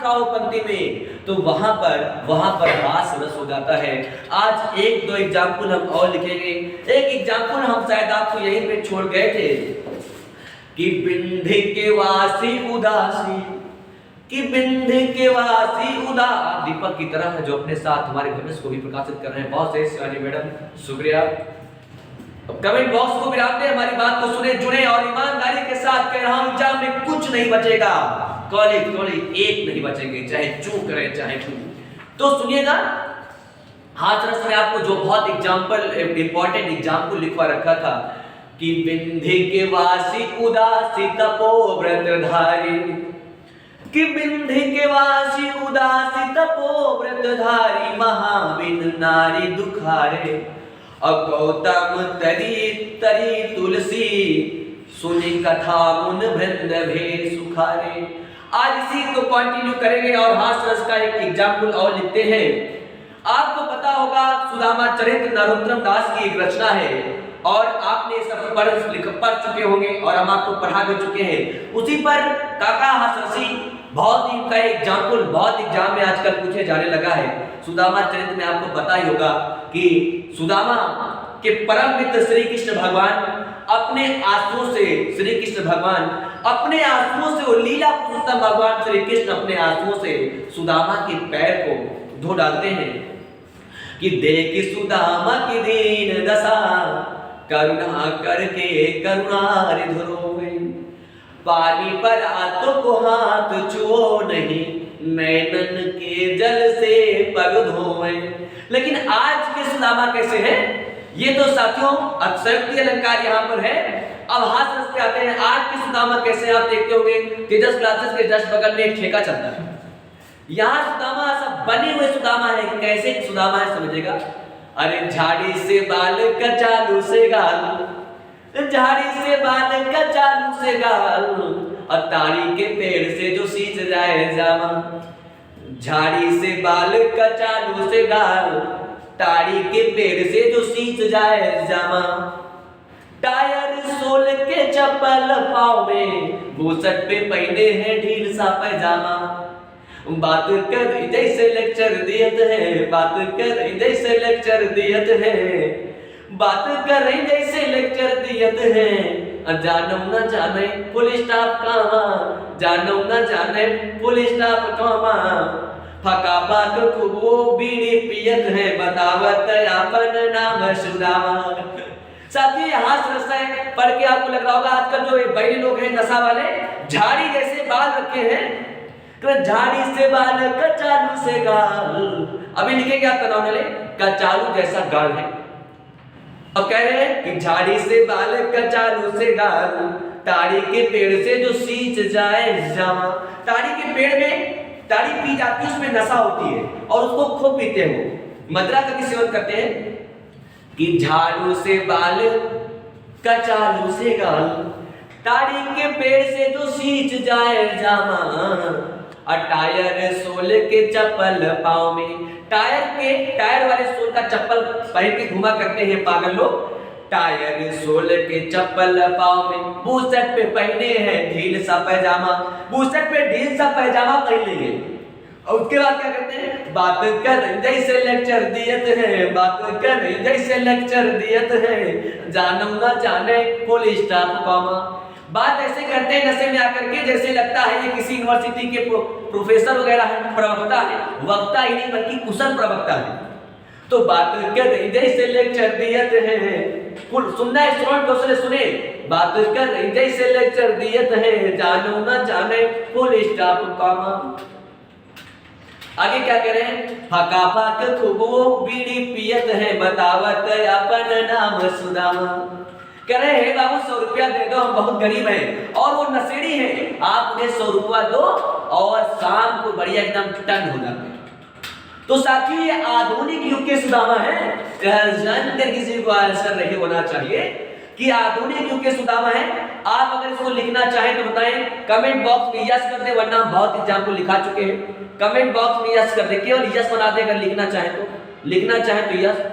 खड़ा हो पंक्ति में, तो वहां पर हास रस हो जाता है। आज एक दो एग्जाम्पल हम और लिखेंगे। एक एग्जाम्पल हम शायद आपको यहीं पे छोड़ गए थे कि बिंध्य के वासी उदासी, कि बिंध्य के वासी उदास, दीपक की तरह है जो अपने साथ हमारे भविष्य को भी प्रकाशित कर रहे हैं। बहुत सही शिवानी मैडम, शुक्रिया। कमेंट बॉक्स को विराम दें, हमारी बात को सुने, जुड़े और ईमानदारी के साथ कह रहा हूं, एग्जाम में कुछ नहीं बचेगा, कॉलेज एक नहीं बचेंगे, चाहे चू करें चाहे चू। तो सुनिएगा, हाथरस में आपको जो बहुत एग्जाम्पल, इंपॉर्टेंट एग्जाम्पल लिखवा रखा था कि बिंध्य के वासी उदासी तपोव्रतधारी, कि बिंध्य के वासी उदासी तपोव्रतधारी, महाबिन नारी दुखारे, अगौतम तरी तरी तुलसी, सुनि कथा मुन वृंद भे सुखारे। आज इसी को कंटिन्यू करेंगे और हास का एक एग्जाम्पल और लिखते हैं। आपको पता होगा सुदामा चरित्र नरोत्तम दास की एक रचना है और आपने सब पढ़ चुके होंगे और हम आपको पढ़ा भी चुके हैं। उसी पर काका हासरसी बहुत ही का एग्जाम्पल बहुत एग्जाम में आजकल पूछे जाने लगा है। सुदामा चरित्र में आपको पता ही होगा कि सुदामा के परम मित्र श्री कृष्ण भगवान अपने आंसुओं से, श्री कृष्ण भगवान अपने आंसुओं से, और लीला पुरुषोत्तम भगवान श्री कृष्ण अपने आंसुओं से सुदामा के पैर को धो डालते हैं कि देख सुदामा की दीन दशा, करुणा करके करुणा धरोवे, पानी पर आतो को हाथ छुओ नहीं, नैनन के जल से पग धोवे। लेकिन आज के सुदामा कैसे हैं? ये तो साथियों अक्षरक्ति अलंकार यहाँ पर है। अब हाथ रस पे आते हैं, आज के सुदामा कैसे आप देखते होंगे, तेजस क्लासेस के जस्ट बगल में एक ठेका चलता है। यहाँ सुदामा सब बने हुए सुदामा है। कैसे सुदामा है समझेगा। अरे झाड़ी से बाल कचालू से गाल, झाड़ी से बाल कचालू से गाल, और ताड़ी के पेड़ से जो सींच जाए जामा, झाड़ी से बाल कचालू से गाल, ताड़ी के पेड़ से जो सींच जाए जामा, टायर सोल के चप्पल पाँव में, बूसट पे पहने हैं ढील सा पैजामा, बात कर जैसे लेक्चर दियत है, बात कर जैसे लेक्चर दियत है, बात कर जैसे लेक्चर दियत है, जानू न जाने पुलिस स्टाफ कहाँ, जानू न जाने पुलिस स्टाफ कहाँ, फका पाक खूब वो बीड़ी पियत है, बतावत अपन नाम सुदामा। साथी हाथ रस है, पढ़ के आपको लग रहा होगा आजकल जो बड़े लोग हैं नशा वाले, झाड़ी जैसे बाल रखे हैं, तो झाड़ी से बाल कचालू से गाल। अभी लिखेंगे आप तनाव ले, कचालू जैसा गाल है। अब कह रहे हैं कि झाड़ी से बाल कचालू से गाल, ताड़ी के पेड़ से जो सींच जाए जामा। ताड़ी के पेड़ में ताड़ी पी जाती है, उसमें नशा होती है और उसको खूब पीते हो, मदरा का भी सेवन करते हैं। कि झाड़ू से बाल कचालू से गाल, ताड़ी के पेड़ से जो सींच जाए जामा, और टायर सोल के चप्पल पाँव में, टायर वाले सोल का चप्पल पहन के घुमा करते हैं पागल लोग। टायर सोल के चप्पल पाँव में, बूसट पे पहने हैं ढील सा पैजामा, बूसट पे ढील सा पैजामा पहन लेंगे। और उसके बाद क्या करते हैं, बात कर जैसे लेक्चर दियत है, बात कर जैसे लेक्चर दियत है, जानू ना जाने पुलिस स्टाफ पामा। बात ऐसे करते हैं नशे में आकर के जैसे लगता है ये किसी यूनिवर्सिटी के प्रोफेसर वगैरह है, प्रवक्ता है, वक्ता ही नहीं बल्कि कुशल प्रवक्ता है। तो बात कर जैसे लेक्चर दियत है, सुनना है स्टूडेंट दूसरे सुने, बात कर जैसे लेक्चर दियत है, जानू ना जाने पुलिस स्टाफ पामा। आगे क्या कह रहे हैं, फका फाक खूब वो बीड़ी पियत है, बतावत अपन नाम सुदामा। कह रहे हैं बाबू 100 रुपया दे दो, हम बहुत गरीब हैं, और वो नशेड़ी हैं, आप उन्हें 100 रुपया दो और शाम को बढ़िया एकदम टन हो जाते हैं। तो साथी ये आधुनिक युग के सुदामा है, जानकर किसी को आंसर नहीं होना चाहिए कि आधुनिक युग के सुदामा है। आप अगर इसको लिखना चाहें तो बताएं, कमेंट बॉक्स में यस कर दे, वरना बहुत एग्जाम्पल लिखा चुके हैं। कमेंट बॉक्स में यस कर दे, केवल यस बना दे अगर लिखना चाहें तो, लिखना चाहें तो यस।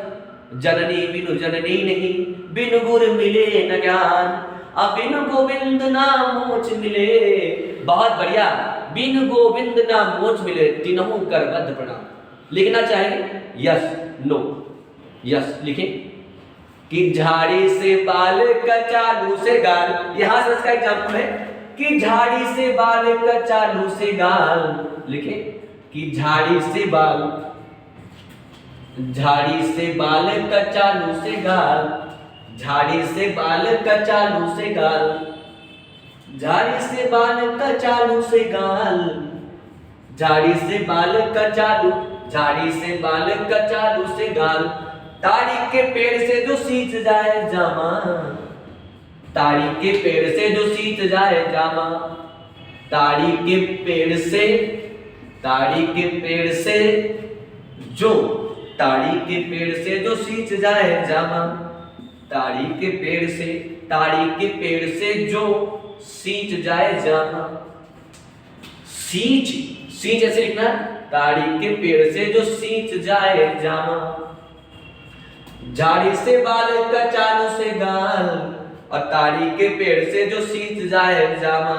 जननी बिनु जननी नहीं, बिनु गुर मिले न ज्ञान, अब बिनु गोविंद नाम मोच मिले। बहुत बढ़िया, बिन गोविंद ना मोच मिले तीनों कर बद्ध प्रणाम। लिखना चाहेंगे यस नो? यस लिखें कि झाड़ी से बाल कचालू से गाल, यहां से इसका एग्जाम्पल है कि झाड़ी से बाल कचालू से गाल। लिखें कि झाड़ी से बाल कचालू से गाल, झाड़ी से बाल कचालू से गाल, झाड़ी से बाल कचालू से गाल, झाड़ी से बाल कचालू, झाड़ी से बाल कचालू से गाल। ताड़ी के पेड़ से जो सींच जाए जामा, ताड़ी के पेड़ से जो सींच जाए जामा, ताड़ी के पेड़ से, ताड़ी के पेड़ से जो, ताड़ी के पेड़ से जो सींच जाए जामा, ताड़ी के पेड़ से, ताड़ी के पेड़ से जो सींच जाए जामा। सींच, सींच ऐसे लिखना है, ताड़ी के पेड़ से जो सींच जाए जामा, झाड़ी से बाल कचालू से गाल, और ताड़ी के पेड़ से जो सींच जाए जामा।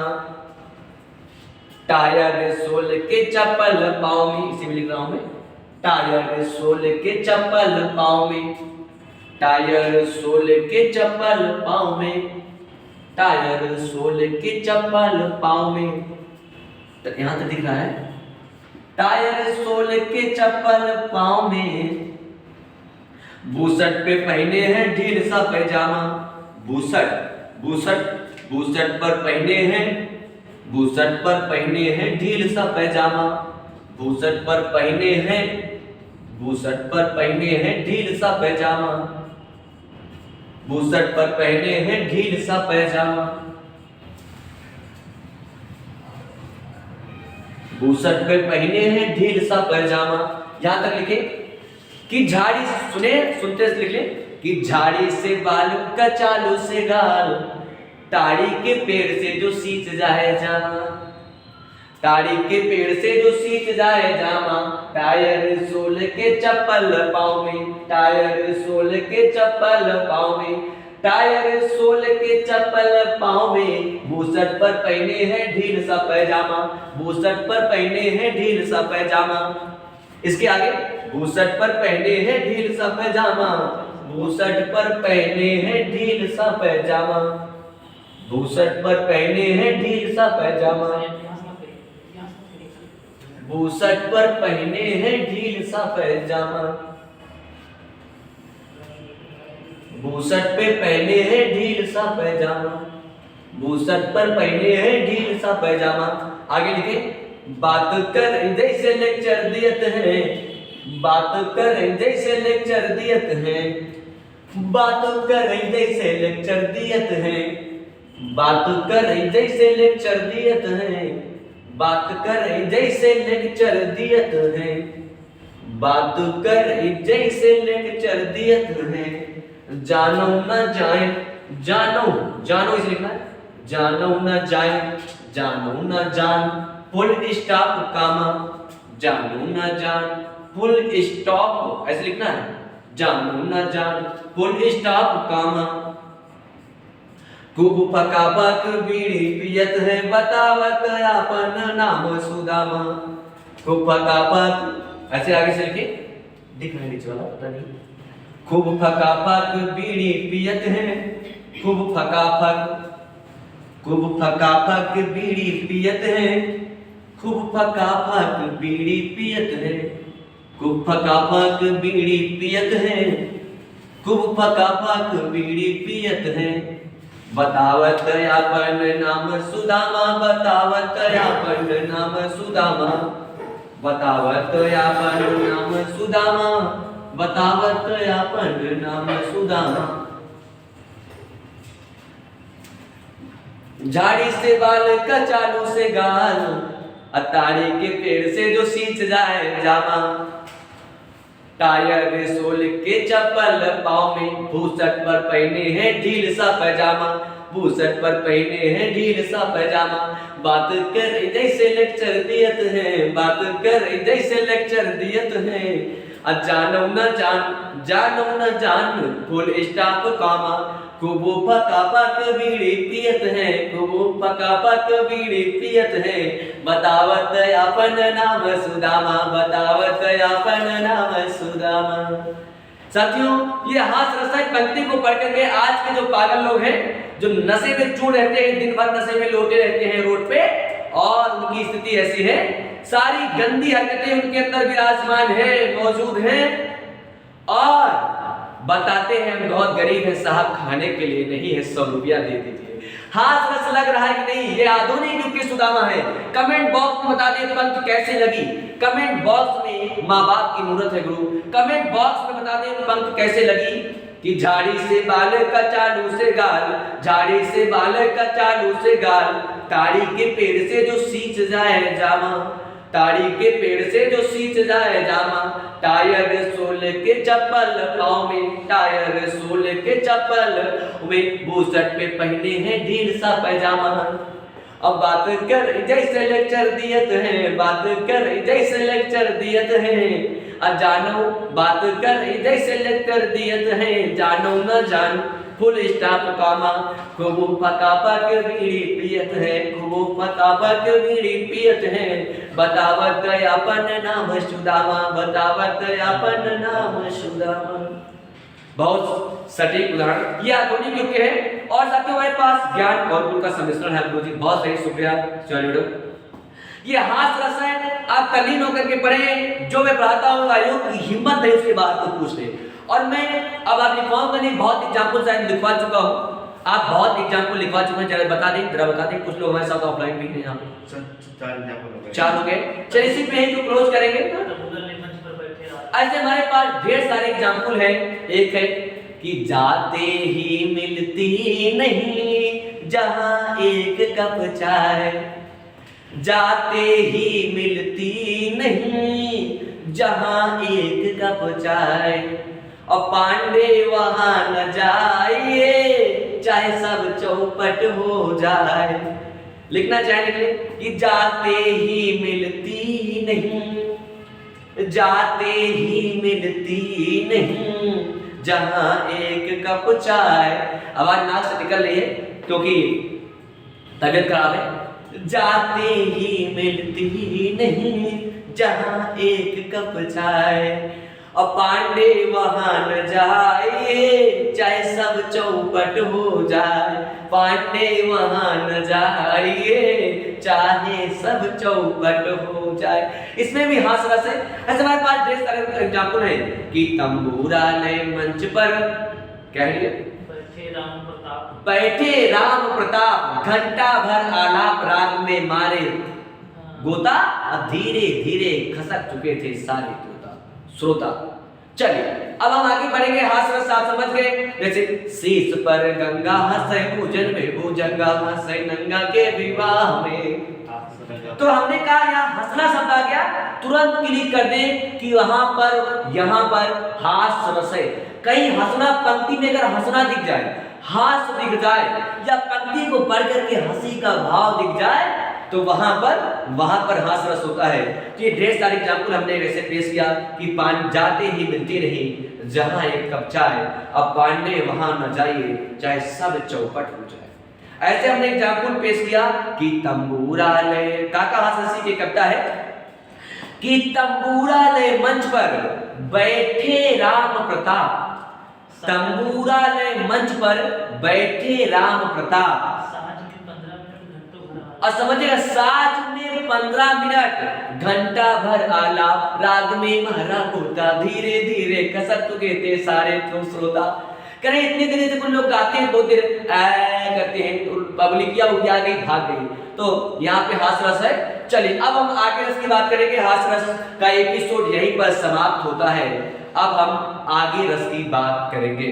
टायर सोल के चप्पल पाँव में, इसी में लिख रहा हूं मैं, टायर सोल के चप्पल पाँव में, टायर सोल के चप्पल पाँव में, टायर सोल के चप्पल पाँव में। तो यहां तक दिख रहा है टायर सोल के चप्पल पाँव में, बूसट पे पहने हैं ढील सा पैजामा। बूसट, बूसट, बूसट पर पहने हैं, बूसट पर पहने हैं ढील सा पैजामा, बूसट पर पहने हैं, बूसट पर पहने हैं ढील सा पैजामा, बूसट पर पहने हैं ढील सा पैजामा, बूसट पे पहने हैं ढील सा पैजामा। यहां तक लिखे कि झाड़ी, सुने सुनते से लिख ले कि झाड़ी से बाल कचालू से गाल, ताड़ी के पेड़ से जो सींच जाए जामा, ताड़ी के पेड़ से जो सींच जाए जामा। टायर सोल के चप्पल पाँव में, टायर सोल के चप्पल पाँव में, टायर सोल के चप्पल पाँव में, बूसट पर पहने हैं ढील सा पैजामा, बूसट पर पहने हैं ढील सा पैजामा। इसके आगे बूसट पर पहने हैं ढील सा पैजामा, बूसट पर पहने हैं ढील सा पैजामा, बूसट पर पहने हैं ढील सा पैजामा, बूसट पर पहने हैं ढील सा पैजामा, बूसट पे पहने हैं ढील सा पैजामा, बूसट पर पहने हैं ढील सा पैजामा। आगे लिखे बात कर जैसे लेक्चर दियत है, बात कर जैसे लेक्चर दियत है, बात कर जैसे लेक्चर दियत है, बात कर जैसे लेक्चर दियत है, बात कर जैसे लेक्चर दियत है, बात कर जैसे लेक्चर दियत है। जानो न जाए, जानो, जानो इसे लिखना है, जानो न जाए, जानो न जान, फुल स्टॉप कामा, जानो न जान, फुल स्टॉप ऐसे लिखना है, जानो न जान, फुल स्टॉप कामा। खूब फकाफक बीड़ी पियत है, बतावत अपन नाम सुदामा। खूब फकाफक ऐसे आगे से लिखे, दिख रहा है नीचे वाला, पता नहीं। खूब फकाफक बीड़ी पियत है, खूब फकाफक, खूब फकाफक बीड़ी पियत है, खूब फकाफक बीड़ी पियत है, खूब फकाफक बीड़ी पियत है, खूब फकाफक बीड़ी पियत है। बतावत अपन नाम सुदामा, बतावत अपन नाम सुदामा, बतावत अपन नाम सुदामा, बतावत अपन नाम सुदामा। झाड़ी से बाल कचालू से गाल, अताड़ी के पेड़ से जो सींच जाए जामा। टायर सोल के चप्पल पाँव में, बूसट पर पहने हैं ढील सा पैजामा, बूसट पर पहने हैं ढील सा पैजामा। बात कर जैसे लेक्चर दियत है, बात कर जैसे लेक्चर दियत है, जानो न जान फुल स्टॉप कॉमा खूब फका पक बीड़ी पियत है, खूब फका पक बीड़ी पियत है, बतावत अपन नाम सुदामा, बतावत अपन नाम सुदामा। साथियों, ये हास रसायन पंक्ति को पढ़ करके आज के जो पागल लोग हैं, जो नशे में चूर रहते हैं, दिन भर नशे में लोटे रहते हैं रोड पे, और उनकी स्थिति ऐसी है, सारी गंदी हरकतें उनके अंदर विराजमान है, मौजूद हैं, और बताते हैं हम बहुत गरीब हैं साहब, खाने के लिए नहीं है, 100 रुपया दे दीजिए। हाथ रस लग रहा है कि नहीं? ये आधुनिक युग की सुदामा है। कमेंट बॉक्स में बता दें पंक्ति कैसे लगी। कमेंट बॉक्स में माँ बाप की मूर्त है गुरु। कमेंट बॉक्स में बता दें पंक्ति कैसे लगी कि झाड़ी से बाल का चालू से गाल, झाड़ी से बाल का चालू से गाल, ताड़ी के पेड़ से जो सींच जाए जामा, ताड़ी के पेड़ से जो सींच जाए जामा, टायर सोल के चप्पल पाँव में, टायर सोल के चप्पल में, बूसट पे पहने हैं ढील सा पैजामा। अब बात कर जैसे लेक्चर दियत है, बात कर जैसे लेक्चर दियत है, जानो बात कर जैसे लेक्चर दियत है, जानो न जान फुल स्टॉप कॉमा खूब फका पक बीड़ी पियत है, खूब फका पक बीड़ी पियत है, बतावत अपन नाम सुदामा, बतावत अपन नाम सुदामा। बहुत सटीक उदाहरण ये आधुनिक युग के हैं। और साथियों हमारे पास ज्ञान और गुण का सम्मिश्रण है गुरु जी, बहुत सही, शुक्रिया। चलिए ये हास रसायन आप तल्लीन होकर के पढ़े, जो मैं पढ़ाता हूँ आयोग की हिम्मत है उसके बाद तो पूछ ले। और मैं अब आप लिखवाऊं करने बहुत एग्जाम्पल शायद लिखवा चुका हूँ, आप बहुत एग्जाम्पल लिखवा चुके हैं, जरा बता दें। कुछ लोग हमारे साथ ऑफलाइन भी हैं यहाँ पे, 4 हो गए। चलिए इसी पे जो क्लोज करेंगे। ऐसे हमारे पास ढेर सारे एग्जाम्पल हैं। एक है कि जाते ही मिलती नहीं जहां एक कप चाय, जाते ही मिलती नहीं जहां एक कप चाय, और पांडे वहां न जाइए चाहे सब चौपट हो जाए। लिखना चाहेंगे कि जाते ही मिलती नहीं, जाते ही मिलती नहीं जहां एक कप चाय। आवाज नाक से निकल रही है क्योंकि तबीयत खराब है। जाते ही मिलती नहीं जहां एक कप चाय, और पांडे वहां न जाइए चाहे सब चौपट हो जाए, पांडे वहां न जाइए चाहे सब चौपट हो जाए। इसमें भी हास रस है। ऐसे हमारे पास ढेर सारे एग्जाम्पल है कि तंबूरा नए मंच पर कह रही बैठे राम प्रताप, घंटा भर आलाप राग में मारे गोता, धीरे धीरे खसक चुके थे सारे श्रोता। चलिए अब हम आगे बढ़ेंगे। हास रस आप समझ गए। जैसे शीश पर गंगा हंसे पूजन में भुजंगा हंसे नंगा के विवाह में, तो हमने कहा यहाँ हंसना शब्द आ गया, तुरंत क्लिक कर दें कि यहाँ पर हास रस है। कहीं हंसना पंक्ति में अगर हंसना दिख जाए, हास दिख जाए, या पंक्ति को पढ़ करके हंसी का भाव दिख जाए, तो वहां पर हास रस होता है। तो ये ढेर सारे एग्जाम्पल हमने वैसे पेश किया कि पान जाते ही मिलती नहीं जहां एक कप चाय, अब पांडे वहां न जाइए चाहे सब चौपट हो जाए। ऐसे हमने एग्जाम्पल पेश किया कि तंबूरालय काका हास रसी की कविता है कि तंबूरालय मंच पर बैठे राम प्रताप, तंबूरालय मंच पर बैठे राम प्रताप, और समझिएगा साज में 15 मिनट घंटा भर आलाप राग में महरा होता, धीरे धीरे खसक चुके थे सारे श्रोता। करें इतने देर से कुछ लोग गाते हैं, बहुत देर करते हैं, पब्लिक या उठी आ गई भाग गई, तो यहाँ पे हास रस है। चलिए अब हम आगे रस की बात करेंगे। हास रस का एपिसोड यहीं पर समाप्त होता है। अब हम आगे रस की बात करेंगे।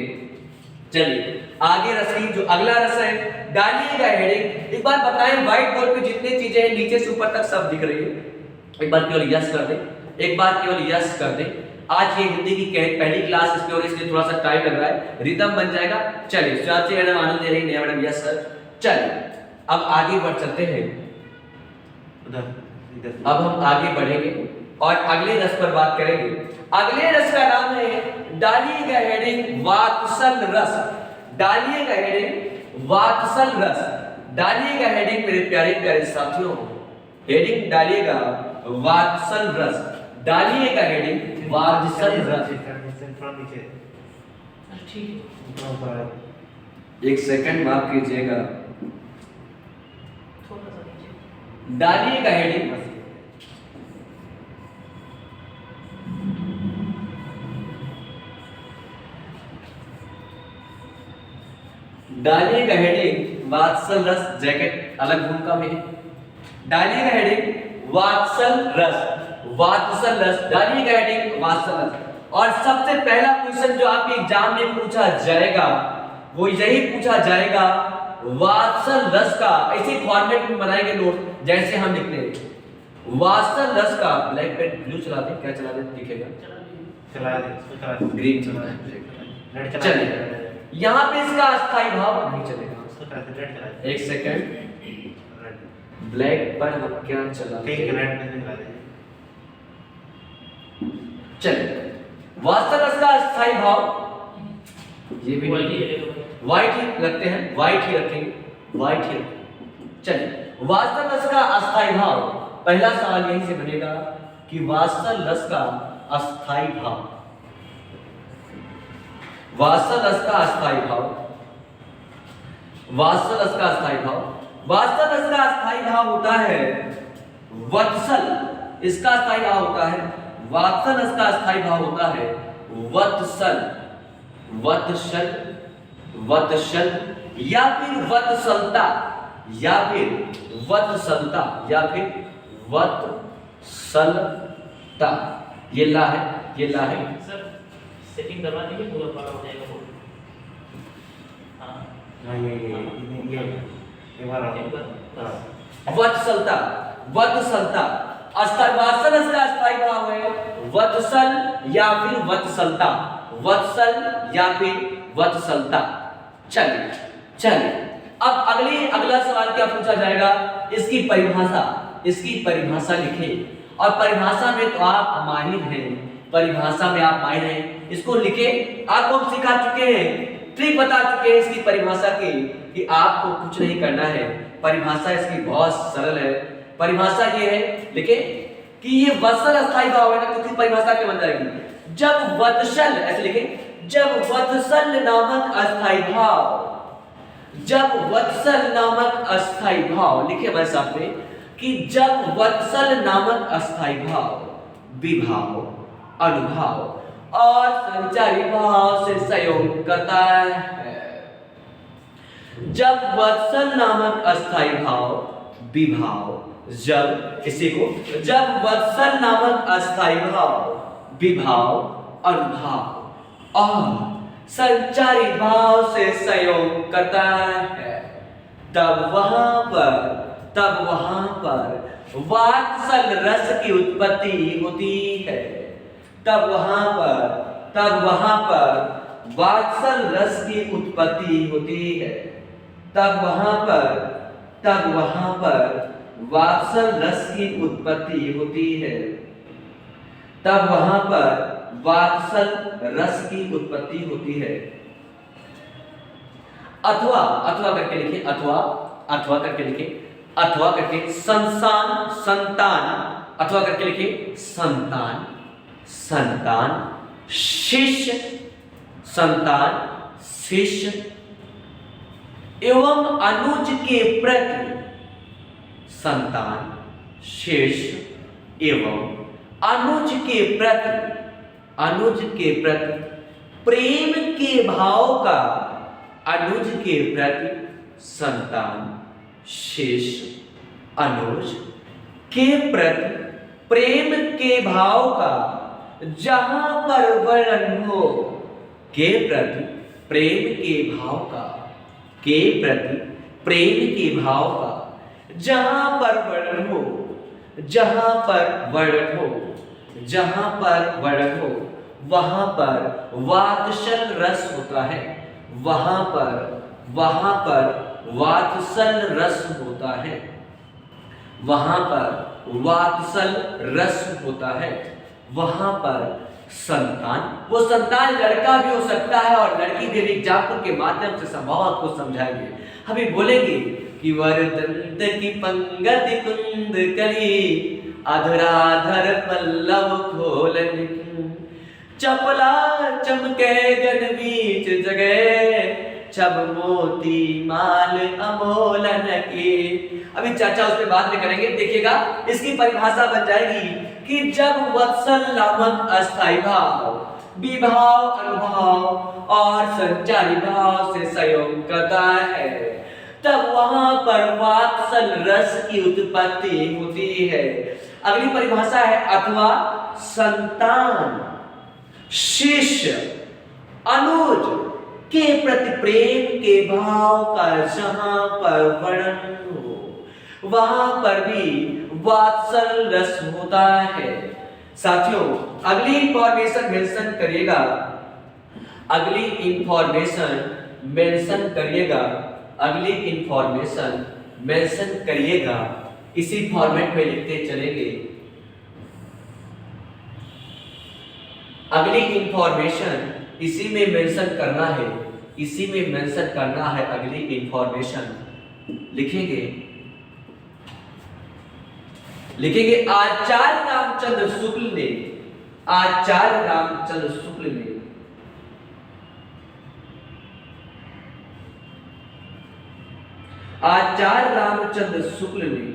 चलिए आगे रस की जो अगला रस है, डालिएगा हेडिंग। एक बार बताएं व्हाइट बोर्ड पे जितने चीजें हैं नीचे से ऊपर तक सब दिख रही है। एक बार केवल यस कर दें, एक बार केवल यस कर दें। आज ये हिंदी की पहली क्लास इसमें और इसलिए थोड़ा सा टाइम लग रहा है, रिदम बन जाएगा। चलिए चाची मैडम आनंद दे रही है, मैडम यस सर। चलिए अब आगे बढ़ चलते हैं, अब हम आगे बढ़ेंगे और अगले रस पर बात करेंगे। अगले रस का नाम है, डालिएगा हेडिंग वात्सल रस। डालिएगा हेडिंग वात्सल रस। डालिएगा हेडिंग मेरे प्यारे प्यारे साथियों, हेडिंग डालिएगा वात्सल रस। डालिएगा हेडिंग वात्सल रस। एक सेकंड माफ कीजिएगा। डालिएगा हेडिंग डालिएगा हेडिंग वात्सल रस। जैकेट अलग भूमिका में है। डालिएगा हेडिंग वात्सल रस। वात्सल रस, डालिएगा हेडिंग वात्सल रस। और सबसे पहला क्वेश्चन जो आपके एग्जाम में पूछा जाएगा वो यही पूछा जाएगा, वात्सल रस का ऐसे फॉर्मेट में बनाएंगे नोट जैसे हम लिखते हैं। वात्सल रस का ब्लैक पेन ब्लू चला दे, क्या चला दे दिखेगा? चला दे, ग्रीन चला दे, चलिए। यहाँ पे इसका अस्थायी भाव नहीं चलेगा। एक सेकंड, ब्लैक पर हम क्या चला चलिए। वात्सल रस का अस्थायी भाव ये भी व्हाइट ही रखते हैं, व्हाइट ही रखेंगे, व्हाइट ही रखेंगे। चलिए, वात्सल रस का अस्थायी भाव, पहला सवाल यहीं से बनेगा कि वात्सल रस का अस्थायी भाव, वात्सल रस का अस्थायी भाव, वात्सल रस का अस्थायी भाव, वात्सल रस का अस्थायी भाव होता है वत्सल। इसका अस्थायी भाव होता है वात्सल रस का अस्थायी भाव होता है वत्सल, वत्सल, वत्सल या फिर वत्सलता, या फिर वत्सलता, या फिर वत्सलता। ये ला है, ये ला है। सर सेटिंग करवा दीजिए, पूरा पूरा हो जाएगा बोर्ड। हां ये वाला वत्सलता, वत्सलता। वात्सल रस का अस्थायी भाव है वत्सल या फिर वत्सलता, वत्सल या फिर वत्सलता। चलिए चलिए, अब अगला सवाल क्या पूछा जाएगा, इसकी परिभाषा, इसकी परिभाषा लिखें। और परिभाषा में तो आप माहिर हैं, परिभाषा में आप माहिर हैं, इसको लिखें। आपको हम सिखा चुके हैं, ट्रिक बता चुके हैं इसकी परिभाषा की, कि आपको कुछ नहीं करना है। परिभाषा इसकी बहुत सरल है। परिभाषा ये है, लिखे कि ये वत्सल अस्थायी भाव है ना, तो उसकी परिभाषा क्या बन जाएगी? जब वत्सल, ऐसे लिखे, जब वत्सल नामक अस्थायी भाव, जब वत्सल नामक अस्थायी भाव, लिखे हमारे साथ में कि जब वत्सल नामक अस्थायी भाव विभाव, अनुभाव और संचारी भाव से सहयोग करता है। जब वत्सल नामक अस्थायी भाव विभाव, जब किसी को, जब वत्सल नामक अस्थायी भाव विभाव, अनुभाव और संचारी भाव से सहयोग करता है, तब वहां पर वात्सल रस की उत्पत्ति होती है। तब वहां पर वात्सल रस की उत्पत्ति होती है। तब वहां पर वात्सल रस की उत्पत्ति होती है। तब वहां पर वात्सल रस की उत्पत्ति होती है। अथवा, अथवा करके लिखिए, अथवा, अथवा करके लिखिए, अथवा करके संसान, संतान, अथवा करके लिखिए संतान, संतान, शिष्य, संतान, शिष्य एवं अनुज के प्रति, संतान, शिष्य एवं अनुज के प्रति, अनुज के प्रति प्रेम के भाव का, अनुज के प्रति संतान, शिष्य, अनुज के प्रति प्रेम के भाव का जहां पर वर्णन हो, के प्रति प्रेम के भाव का, के प्रति प्रेम के भाव का जहां पर वर्णन हो, जहां पर वर्णन हो, जहां पर वर्णन हो, वहां पर वात्सल रस होता है। वहां पर वात्सल रस होता है। वहां पर वात्सल रस होता है, वहां पर संतान, वो संतान लड़का भी हो सकता है और लड़की भी। एग्जाम्पल के माध्यम से संभव को समझाएंगे। हमें बोलेंगे कि वरदंत की पंगत कुंद कली, अधराधर पल्लव खोलन, चपला चमके गन बीच जगह, छब मोती माल अमोलन की। अभी चाचा उस पे बात में करेंगे, देखिएगा इसकी परिभाषा बन जाएगी कि जब वत्सल नामक अस्थायी भाव, विभाव, अनुभव और संचारी भाव से संयोग करता है, तब वहां पर वात्सल रस की उत्पत्ति होती है। अगली परिभाषा है अथवा संतान, शिष्य, अनुज के प्रति प्रेम के भाव का जहां पर वर्णन हो, वहां पर भी वात्सल रस होता है। साथियों, अगली इंफॉर्मेशन मेंशन करिएगा, अगली इंफॉर्मेशन मेंशन करिएगा, अगली इंफॉर्मेशन मेंशन करिएगा। इसी फॉर्मेट में लिखते चलेंगे। अगली इंफॉर्मेशन इसी में मेंशन करना है, इसी में मेंशन करना है। अगली इंफॉर्मेशन लिखेंगे, लिखेंगे आचार्य रामचंद्र शुक्ल ने, आचार्य रामचंद्र शुक्ल ने आचार्य रामचंद्र शुक्ल ने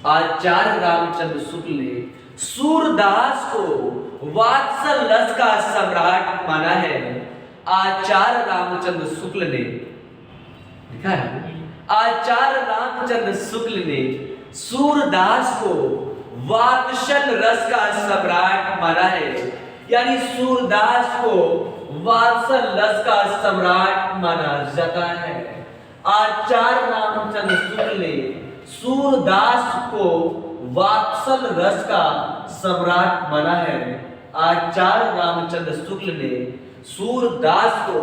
आचार्य रामचंद्र शुक्ल ने सूरदास को वात्सल रस का सम्राट माना है। आचार्य रामचंद्र शुक्ल ने लिखा है, आचार्य रामचंद्र शुक्ल ने सूरदास को वात्सल रस का सम्राट माना है, यानी सूरदास को वात्सल रस का सम्राट माना जाता है। आचार्य रामचंद्र शुक्ल ने सूरदास को वात्सल रस का सम्राट माना है। आचार्य रामचंद्र शुक्ल ने सूरदास को,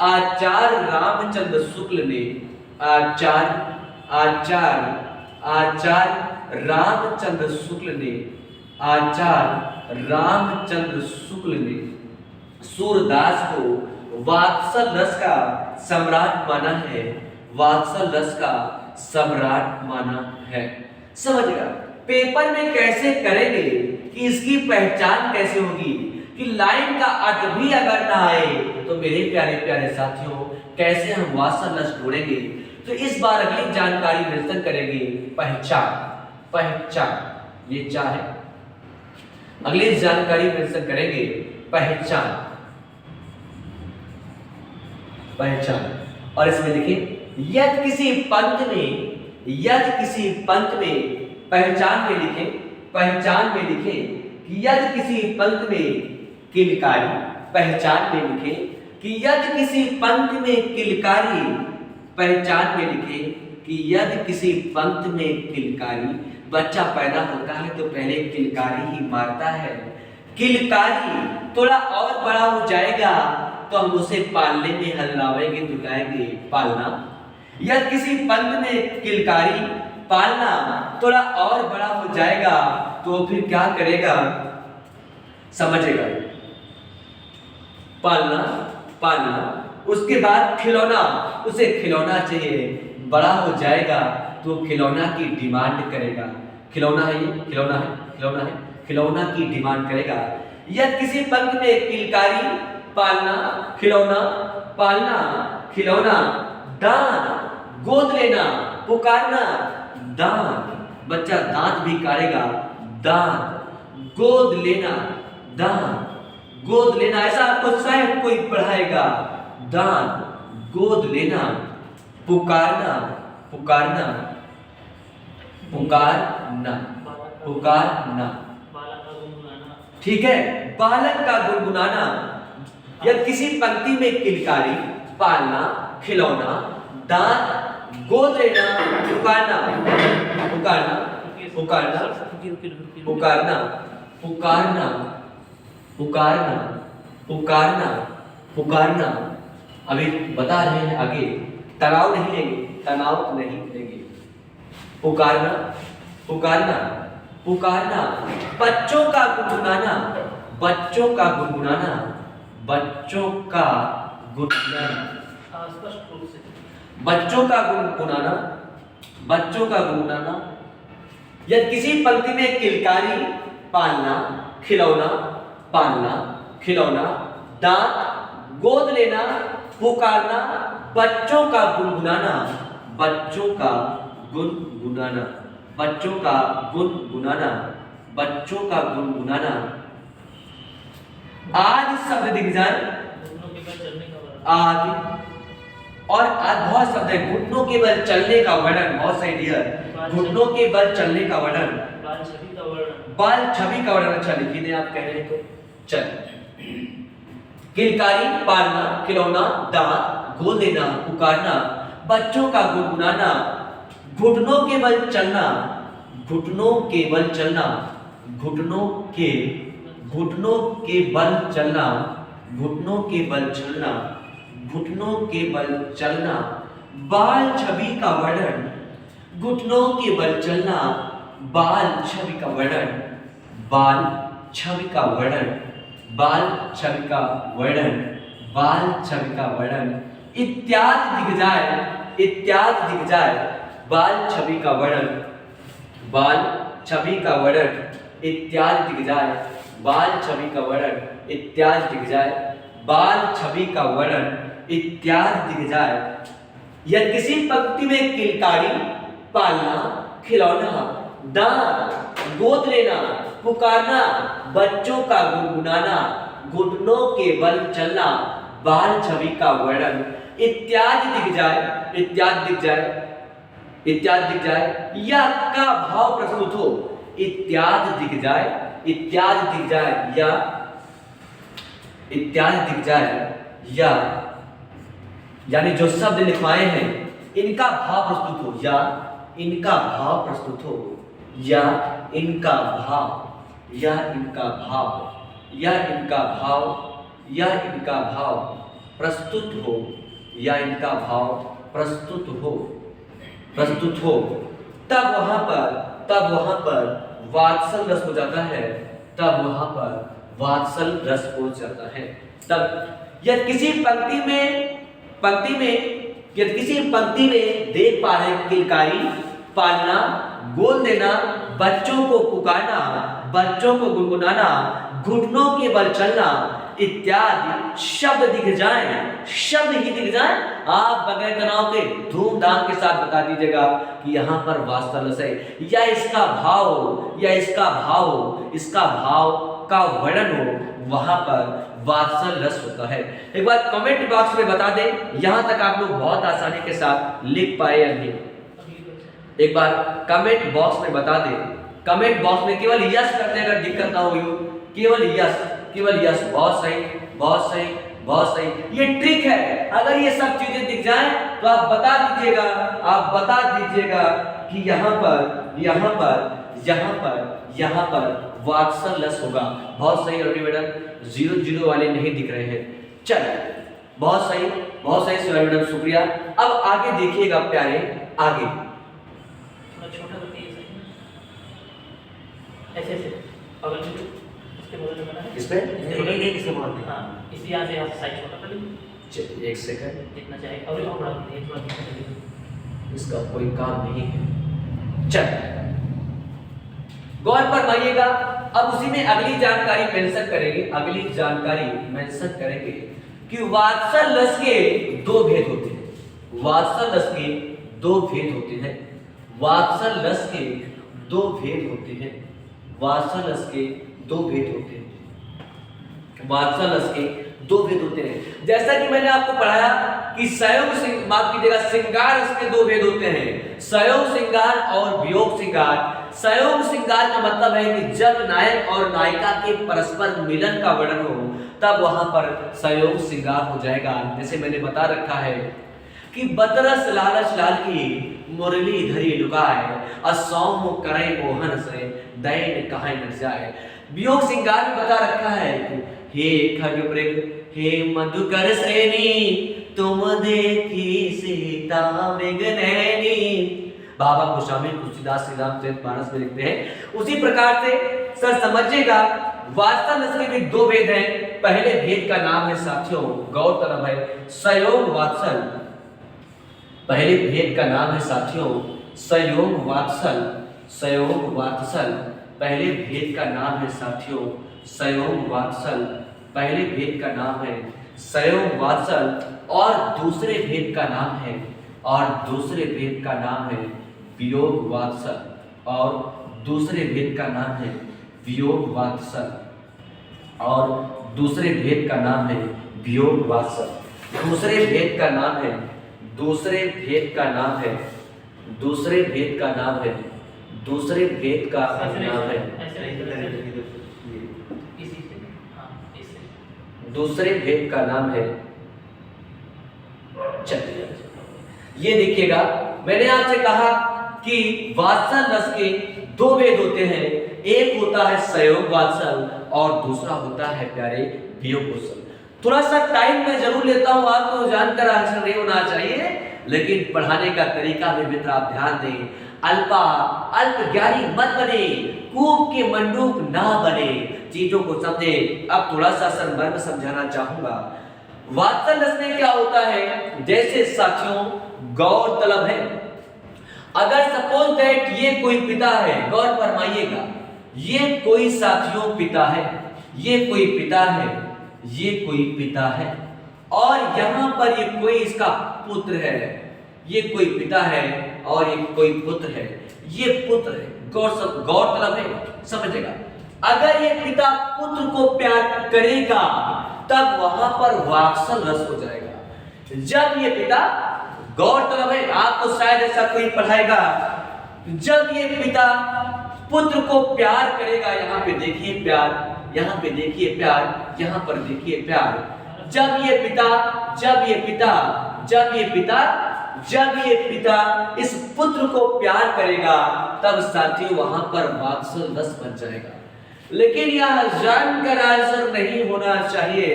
आचार्य रामचंद्र शुक्ल ने आचार्य रामचंद्र शुक्ल ने आचार्य रामचंद्र शुक्ल ने सूरदास को वात्सल रस का सम्राट माना है, वात्सल रस का सम्राट माना है। समझिएगा, पेपर में कैसे करेंगे कि इसकी पहचान कैसे होगी, कि लाइन का अर्थ भी अगर ना आए तो मेरे प्यारे प्यारे साथियों कैसे हम वात्सल रस ढूंढेंगे। तो इस बार अगली जानकारी मेंशन करेंगे पहचान, पहचान ये क्या है, अगली जानकारी मेंशन करेंगे पहचान, पहचान। और इसमें लिखिए यदि किसी पंक्ति में, यदि किसी पंक्ति में, पहचान में लिखे, पहचान में लिखे कि यदि किसी पंक्ति में किलकारी, पहचान में लिखे कि यदि किसी पंक्ति में किलकारी, पहचान में लिखे कि यदि किसी पंक्ति में किलकारी, बच्चा पैदा होता है तो पहले किलकारी ही मारता है। किलकारी थोड़ा और बड़ा हो जाएगा तो हम उसे पालने में हल्लावेंगे, दुलाएंगे, पालना। यदि किसी पंक्ति में किलकारी, पालना थोड़ा और बड़ा हो जाएगा तो फिर क्या करेगा, समझेगा, पालना, पालना। उसके बाद खिलौना, उसे खिलौना चाहिए, बड़ा हो जाएगा तो खिलौना की डिमांड करेगा। खिलौना है ये, खिलौना है, खिलौना है, खिलौना की डिमांड करेगा। यदि किसी पंक्ति में किलकारी, पालना, खिलौना, पालना, खिलौना, दान, गोद लेना, पुकारना, दान, बच्चा दांत भी काटेगा, दान, गोद लेना, दान, गोद लेना, ऐसा आपको शायद कोई पढ़ाएगा, दान, गोद लेना, पुकारना, पुकारना, पुकारना, पुकारना, ठीक है, बालक का गुनगुनाना। यदि किसी पंक्ति में किलकारी, पालना, खिलौना, दांत, गोद लेना, पुकारना, पुकारना, पुकारना, पुकारना, पुकारना, पुकारना, पुकारना, पुकारना। अभी बता रहे हैं आगे, तनाव नहीं लेंगे, तनाव नहीं देंगे। पुकारना, पुकारना, पुकारना, बच्चों का गुनगुनाना, बच्चों का गुनगुनाना, बच्चों का गुनगुनाना, स्पष्ट रूप से बच्चों का गुनगुनाना, बच्चों का गुनगुनाना। यदि किसी पंक्ति में किलकारी, पालना, खिलौना, पालना, खिलौना, दांत, गोद लेना, पुकारना, बच्चों का गुनगुनाना, बच्चों का गुनगुनाना, बच्चों का गुनगुनाना, बच्चों का गुनगुनाना। आज शब्द दिख जाए, घुटनों के बल चलने का वर्णन। आज और आज बहुत शब्द है। घुटनों के बल चलने का वर्णन, बहुत सही डियर। घुटनों के बल चलने का वर्णन, बाल छवि का वर्णन, बाल छवि का वर्णन। अच्छा लिखी दे आप कह रहे हैं तो चल। किलकारी, पालना, खिलौना, दांत, गोद लेना, पुकारना, बच्चों का गुनगुनाना, घुटनों के बल चलना, घुटनों के बल चलना, घुटनों के बल चलना, घुटनों के बल चलना, घुटनों के बल चलना, बाल छवि का वर्णन, घुटनों के बल चलना, बाल छवि का वर्णन, बाल छवि का वर्णन, बाल छवि का वर्णन, बाल छवि का वर्णन, इत्यादि दिख जाए, इत्यादि दिख जाए, बाल छवि का वर्णन, बाल छवि का वर्णन, इत्यादि दिख जाए, बाल छवि का वर्णन, इत्यादि दिख जाए, बाल छवि का वर्णन, इत्यादि दिख जाए। यदि किसी पंक्ति में किलकारी, पालना, खिलौना, दांत, गोद लेना, पुकारना, बच्चों का गुनगुनाना, घुटनों के बल चलना, बाल छवि का वर्णन, इत्यादि दिख जाए, इत्यादि दिख जाए, इत्यादि दिख जाए, या का भाव प्रस्तुत हो, इत्यादि दिख जाए, इत्यादि दिख जाए, या इत्यादि दिख जाए, या यानी जो शब्द लिखवाए हैं इनका भाव प्रस्तुत हो, या इनका भाव प्रस्तुत हो, या इनका भाव, या इनका भाव, या इनका भाव, या इनका भाव प्रस्तुत हो, या इनका भाव प्रस्तुत हो, प्रस्तुत हो, तब वहां पर वात्सल रस हो जाता है, तब वहां पर वात्सल रस हो जाता है। तब यदि किसी पंक्ति में देख पा रहे किलकारी, पालना, गोद लेना, बच्चों को पुकारना, बच्चों को गुनगुनाना, घुटनों के बल चलना, इत्यादि शब्द दिख जाए, शब्द ही दिख जाए, आप बगैर तनाव के धूमधाम के साथ बता दीजिएगा कि यहाँ पर वात्सल रस है, या इसका भाव, या इसका भाव, इसका भाव का वर्णन हो, वहां पर वात्सल रस होता है। एक बार कमेंट बॉक्स में बता दें, यहां तक आप लोग बहुत आसानी के साथ लिख पाए या नहीं। एक बार कमेंट बॉक्स में बता दें, कमेंट बॉक्स में केवल यस करते अगर दिक्कत ना हो, केवल यस, केवल यस। बहुत सही, बहुत सही, बहुत सही। ये ट्रिक है, अगर ये सब चीजें दिख जाएं तो आप बता दीजिएगा, आप बता दीजिएगा कि यहाँ पर वात्सल रस होगा। बहुत सही रवि मैडम, 0 वाले नहीं दिख रहे हैं। चलिए, बहुत सही, बहुत सही सुरभि मैडम, शुक्रिया। अब आगे देखिएगा प्यारे, आगे छोटा करके ऐसे ऐसे बगल में, इसके बगल में बनाना, इस पे इसके बगल में, हाँ, इसी यहाँ से आप साइज छोटा कर लीजिए। चलिए, एक सेकंड, जितना चाहे, और थोड़ा कर लीजिए, इसका कोई काम नहीं है। चल, गौर फरमाइएगा। अब उसी में अगली जानकारी मेंशन करेंगे, अगली जानकारी मेंशन करेंगे कि वात्सल रस के दो भेद होते हैं, वात्सल रस के दो भेद होते हैं, वात्सल रस के दो भेद होते हैं, वात्सल रस के दो भेद होते हैं, वात्सल रस के दो भेद होते हैं। जैसा कि मैंने आपको पढ़ाया कि संयोग, माफ कीजिएगा, श्रृंगार रस के दो भेद होते हैं, संयोग श्रृंगार और वियोग श्रृंगार। संयोग श्रृंगार का मतलब है कि जब नायक और नायिका के परस्पर मिलन का वर्णन हो, तब वहां पर संयोग श्रृंगार हो जाएगा। जैसे मैंने बता रखा है कि बतरस लालच लाल की मुरली धरी लुकाए, असौम करे मोहन से दैन कहां न जाए। वियोग श्रृंगार में बता रखा है कि हे खग मृग हे मधुकर श्रेणी तुम देखी सीता मृगनयनी। बाबा गोस्वामी तुलसीदास श्री रामचरितमानस में लिखते हैं। उसी प्रकार से सर समझिएगा, वात्सल रस के भी दो भेद हैं। पहले भेद का नाम है साथियों गौरतलब है संयोग वात्सल। पहले भेद का नाम है साथियों संयोग वात्सल। संयोग वात्सल पहले भेद का नाम है साथियों संयोग वात्सल। पहले भेद का नाम है संयोग वात्सल और दूसरे भेद का नाम है वियोग वात्सल और दूसरे भेद का नाम है वियोग वात्सल और दूसरे भेद का नाम है वियोग वात्सल। दूसरे भेद का नाम है दूसरे भेद का नाम है दूसरे भेद का नाम है दूसरे भेद का नाम है दूसरे भेद का नाम है। चलिए ये देखिएगा, मैंने आपसे कहा कि वात्सल रस के दो भेद होते हैं। एक होता है संयोग वात्सल और दूसरा होता है प्यारे वियोग वात्सल। थोड़ा सा टाइम मैं जरूर लेता हूं, आपको जानकर आंसर नहीं होना चाहिए, लेकिन पढ़ाने का तरीका में मित्र आप ध्यान दें। अल्प ज्ञानी मत बने, कूप के मंडूक ना बने। चीजों को समझे। अब थोड़ा सा सर मर्म समझाना चाहूंगा। वात्सल रस में क्या होता है, जैसे साथियों गौरतलब है, अगर सपोज दैट ये कोई पिता है, गौर फरमाइएगा, ये कोई साथियों पिता है, ये कोई पिता है, ये कोई पिता है और यहां पर ये कोई इसका पुत्र है। ये कोई पिता है और ये कोई पुत्र है, ये पुत्र है। गौरतलब है, समझेगा। अगर ये पिता पुत्र को प्यार करेगा तब वहां पर वात्सल रस हो जाएगा। जब ये पिता, गौरतलब है, आपको शायद ऐसा कोई पढ़ाएगा, जब ये पिता पुत्र को प्यार करेगा, यहाँ पे देखिए प्यार, यहाँ पे देखिए प्यार, यहाँ पर देखिए प्यार। जब ये पिता इस पुत्र को प्यार करेगा तब साथियों वहां पर वात्सल रस बन जाएगा। लेकिन यह जानकर आंसर नहीं होना चाहिए।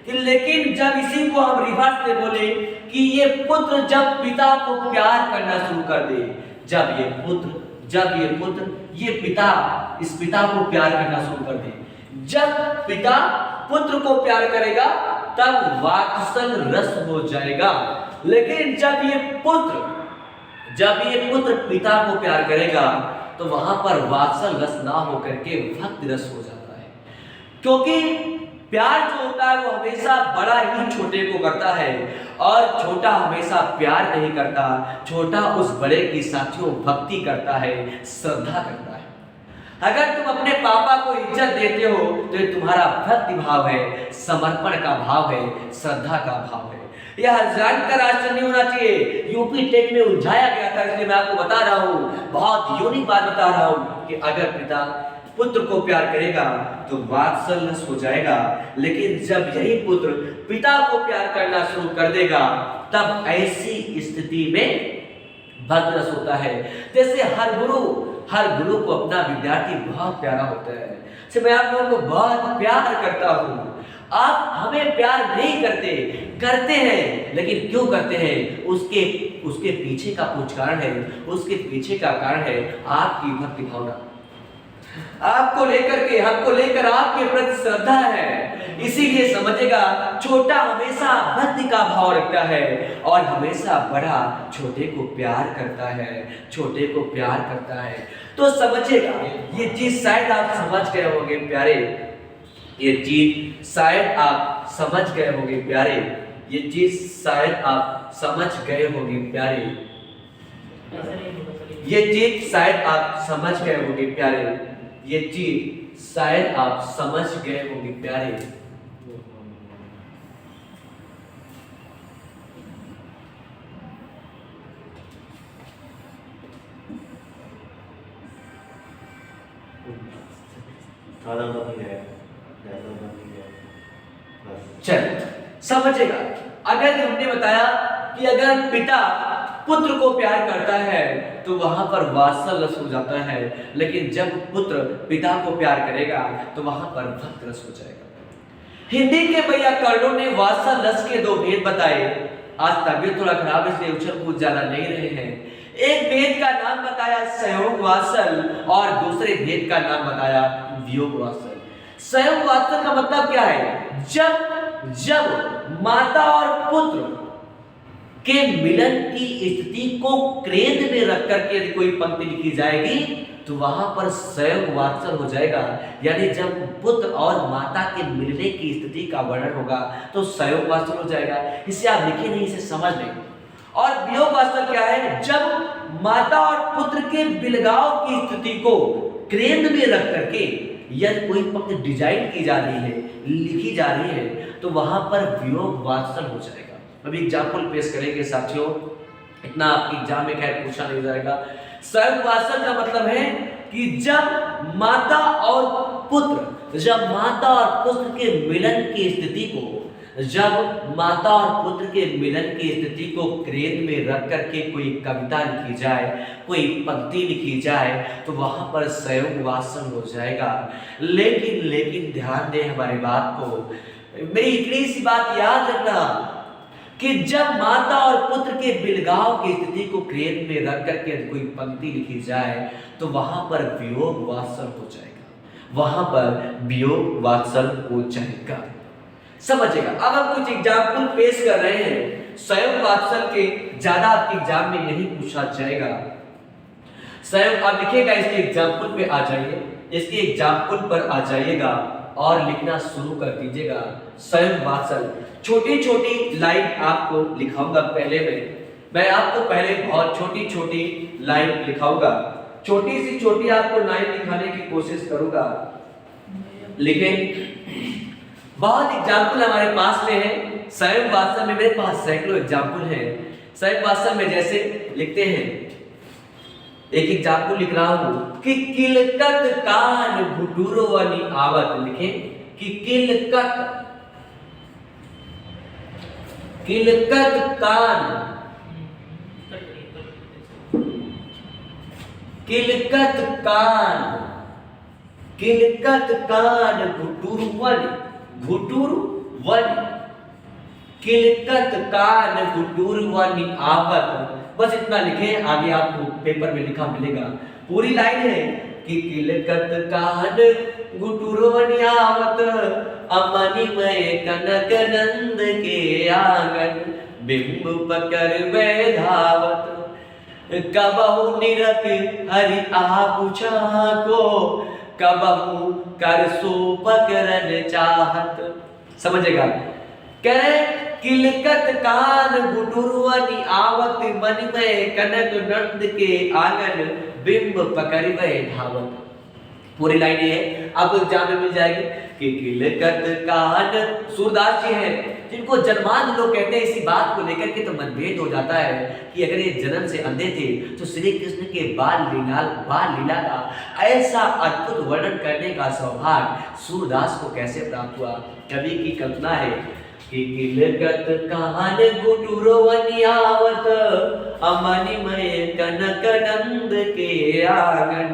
लेकिन जब इसी को हम रिवर्स में बोले कि ये पुत्र जब पिता को प्यार करना शुरू कर दे, जब ये पुत्र ये पिता इस पिता को प्यार करना शुरू कर दे, जब पिता पुत्र को प्यार करेगा तब वात्सल रस हो जाएगा। लेकिन जब ये पुत्र पिता को प्यार करेगा तो वहां पर वात्सल रस ना होकर के भक्ति रस हो जाता है। क्योंकि प्यार जो होता है वो हमेशा बड़ा ही छोटे को करता है और छोटा हमेशा प्यार नहीं करता। छोटा उस बड़े की साथियों भक्ति करता है, श्रद्धा करता है। अगर तुम अपने पापा को इज्जत देते हो तो ये तुम्हारा भक्ति भाव है, समर्पण का भाव है, श्रद्धा का भाव है। यह जानकर आश्चर्य नहीं होना चाहिए। यूपी टेट में उलझाया गया था, इसलिए मैं आपको बता रहा हूँ, बहुत यूनिक बात बता रहा हूँ कि अगर पिता पुत्र को प्यार करेगा तो वात्सल रस हो जाएगा। लेकिन जब यही पुत्र पिता को प्यार करना शुरू कर देगा तब ऐसी स्थिति में भक्त रस होता है। जैसे हर गुरु को अपना विद्यार्थी बहुत प्यारा होता है। से मैं आप लोगों को बहुत प्यार करता हूँ। आप हमें प्यार नहीं करते हैं, लेकिन क्यों करते हैं? उसके पीछे का कुछ कारण है। उसके पीछे का कारण है आपकी भक्ति भावना, आपको लेकर के, हमको लेकर आपके प्रति श्रद्धा है। इसीलिए समझेगा, छोटा हमेशा भक्ति का भाव रखता है और हमेशा बड़ा छोटे को प्यार करता है, तो समझेगा। ये चीज शायद आप समझ गए होंगे प्यारे, ये चीज शायद आप समझ गए होंगे प्यारे, ये चीज शायद आप समझ गए होंगे प्यारे, ये चीज शायद आप समझ गए होंगे प्यारे, ये चीज शायद आप समझ गए होंगे प्यारे। चल समझेगा। अगर हमने बताया कि अगर पिता पुत्र को प्यार करता है तो वहां पर वात्सल रस हो जाता है, लेकिन जब पुत्र पिता को प्यार करेगा तो वहां पर भक्त रस हो जाएगा। हिंदी के वैयाकरणों ने वात्सल रस के दो भेद बताए। आज तबीयत थोड़ा खराब इसलिए उछल कूद ज्यादा नहीं रहे हैं। एक भेद का नाम बताया संयोग वात्सल और दूसरे भेद का नाम बताया वियोग वात्सल। संयोग वात्सल का मतलब क्या है? जब माता और पुत्र के मिलन की स्थिति को केंद्र में रख करके यदि कोई पंक्ति लिखी जाएगी तो वहां पर संयोग वात्सल हो जाएगा। यानी जब पुत्र और माता के मिलने की स्थिति का वर्णन होगा तो संयोग वात्सल हो जाएगा। इसे आप लिखे नहीं, इसे समझ लें। और वियोग वात्सल क्या है? जब माता और पुत्र के बिलगाव की स्थिति को केंद्र में रख करके यदि कोई पंक्ति डिजाइन की जा रही है, लिखी जा रही है, तो वहां पर वियोग वात्सल हो जाएगा। अभी एग्जाम्पल पेश करेंगे साथियों, इतना आपके एग्जाम में खैर पूछा नहीं जाएगा। संयोग वात्सल का मतलब है कि जब माता और पुत्र के मिलन की स्थिति को केंद्र में रख करके कोई कविता लिखी जाए, कोई पंक्ति लिखी जाए तो वहां पर संयोग वात्सल हो जाएगा। लेकिन ध्यान दें हमारी बात को, मेरी इतनी सी बात याद रखना कि जब माता और पुत्र के बिलगाव की स्थिति को केंद्र में रख करके कोई पंक्ति लिखी जाए तो वहां पर वियोग वात्सल हो जाएगा। समझेगा। अब हम कुछ एग्जाम्पल पेश कर रहे हैं संयोग वात्सल के, ज्यादा आपके एग्जाम में यही पूछा जाएगा। संयोग आप लिखिएगा, इसके एग्जाम्पल पे आ जाइए, इसके एग्जाम्पल पर आ जाइएगा और लिखना शुरू कर दीजिएगा। संयोग वात्सल छोटी छोटी लाइन आपको लिखाऊंगा। पहले मैं आपको पहले बहुत छोटी छोटी लाइन लिखाऊंगा, छोटी सी छोटी आपको लाइन लिखाने की कोशिश करूंगा। लेकिन बहुत एग्जाम्पल हमारे पास में है संयोग वात्सल में, मेरे पास सैकड़ों एग्जाम्पल है। संयोग वात्सल में जैसे लिखते हैं, एक एग्जाम्पल लिख रहा हूं कि किलकत कान घुटुरवनी आवत। लिखें कि किलकत कान घुटुरवनी आवत। बस इतना लिखें, आगे आपको पेपर में लिखा मिलेगा। पूरी लाइन है कि किलकत कान घुटुरवनी आवत, अमनि में कनक नंद के आंगन, बिंब पकर वे धावत। कबहु निरख हरि आपुछा को, कबहु कर सो पकरन चाहत। समझेगा? कह रहे किलकत कान घुटुरवनी आवत, मन में कनक नंद के आंगन, बिंब पकड़ वे धावत। पूरी लाइन ये है, आपको एग्जाम में मिल जाएगी कि किलकत कान। सूरदास जी हैं जिनको जन्मांध लोग कहते हैं। इसी बात को लेकर के तो मतभेद हो जाता है कि अगर ये जन्म से अंधे थे तो श्री कृष्ण के बाल लीला का ऐसा अद्भुत वर्णन करने का सौभाग्य सूरदास को कैसे प्राप्त हुआ। कवि की कल्पना है कि किलकत कान घुटुरवनी आवत, अमनि में कनक नंद के आंगन,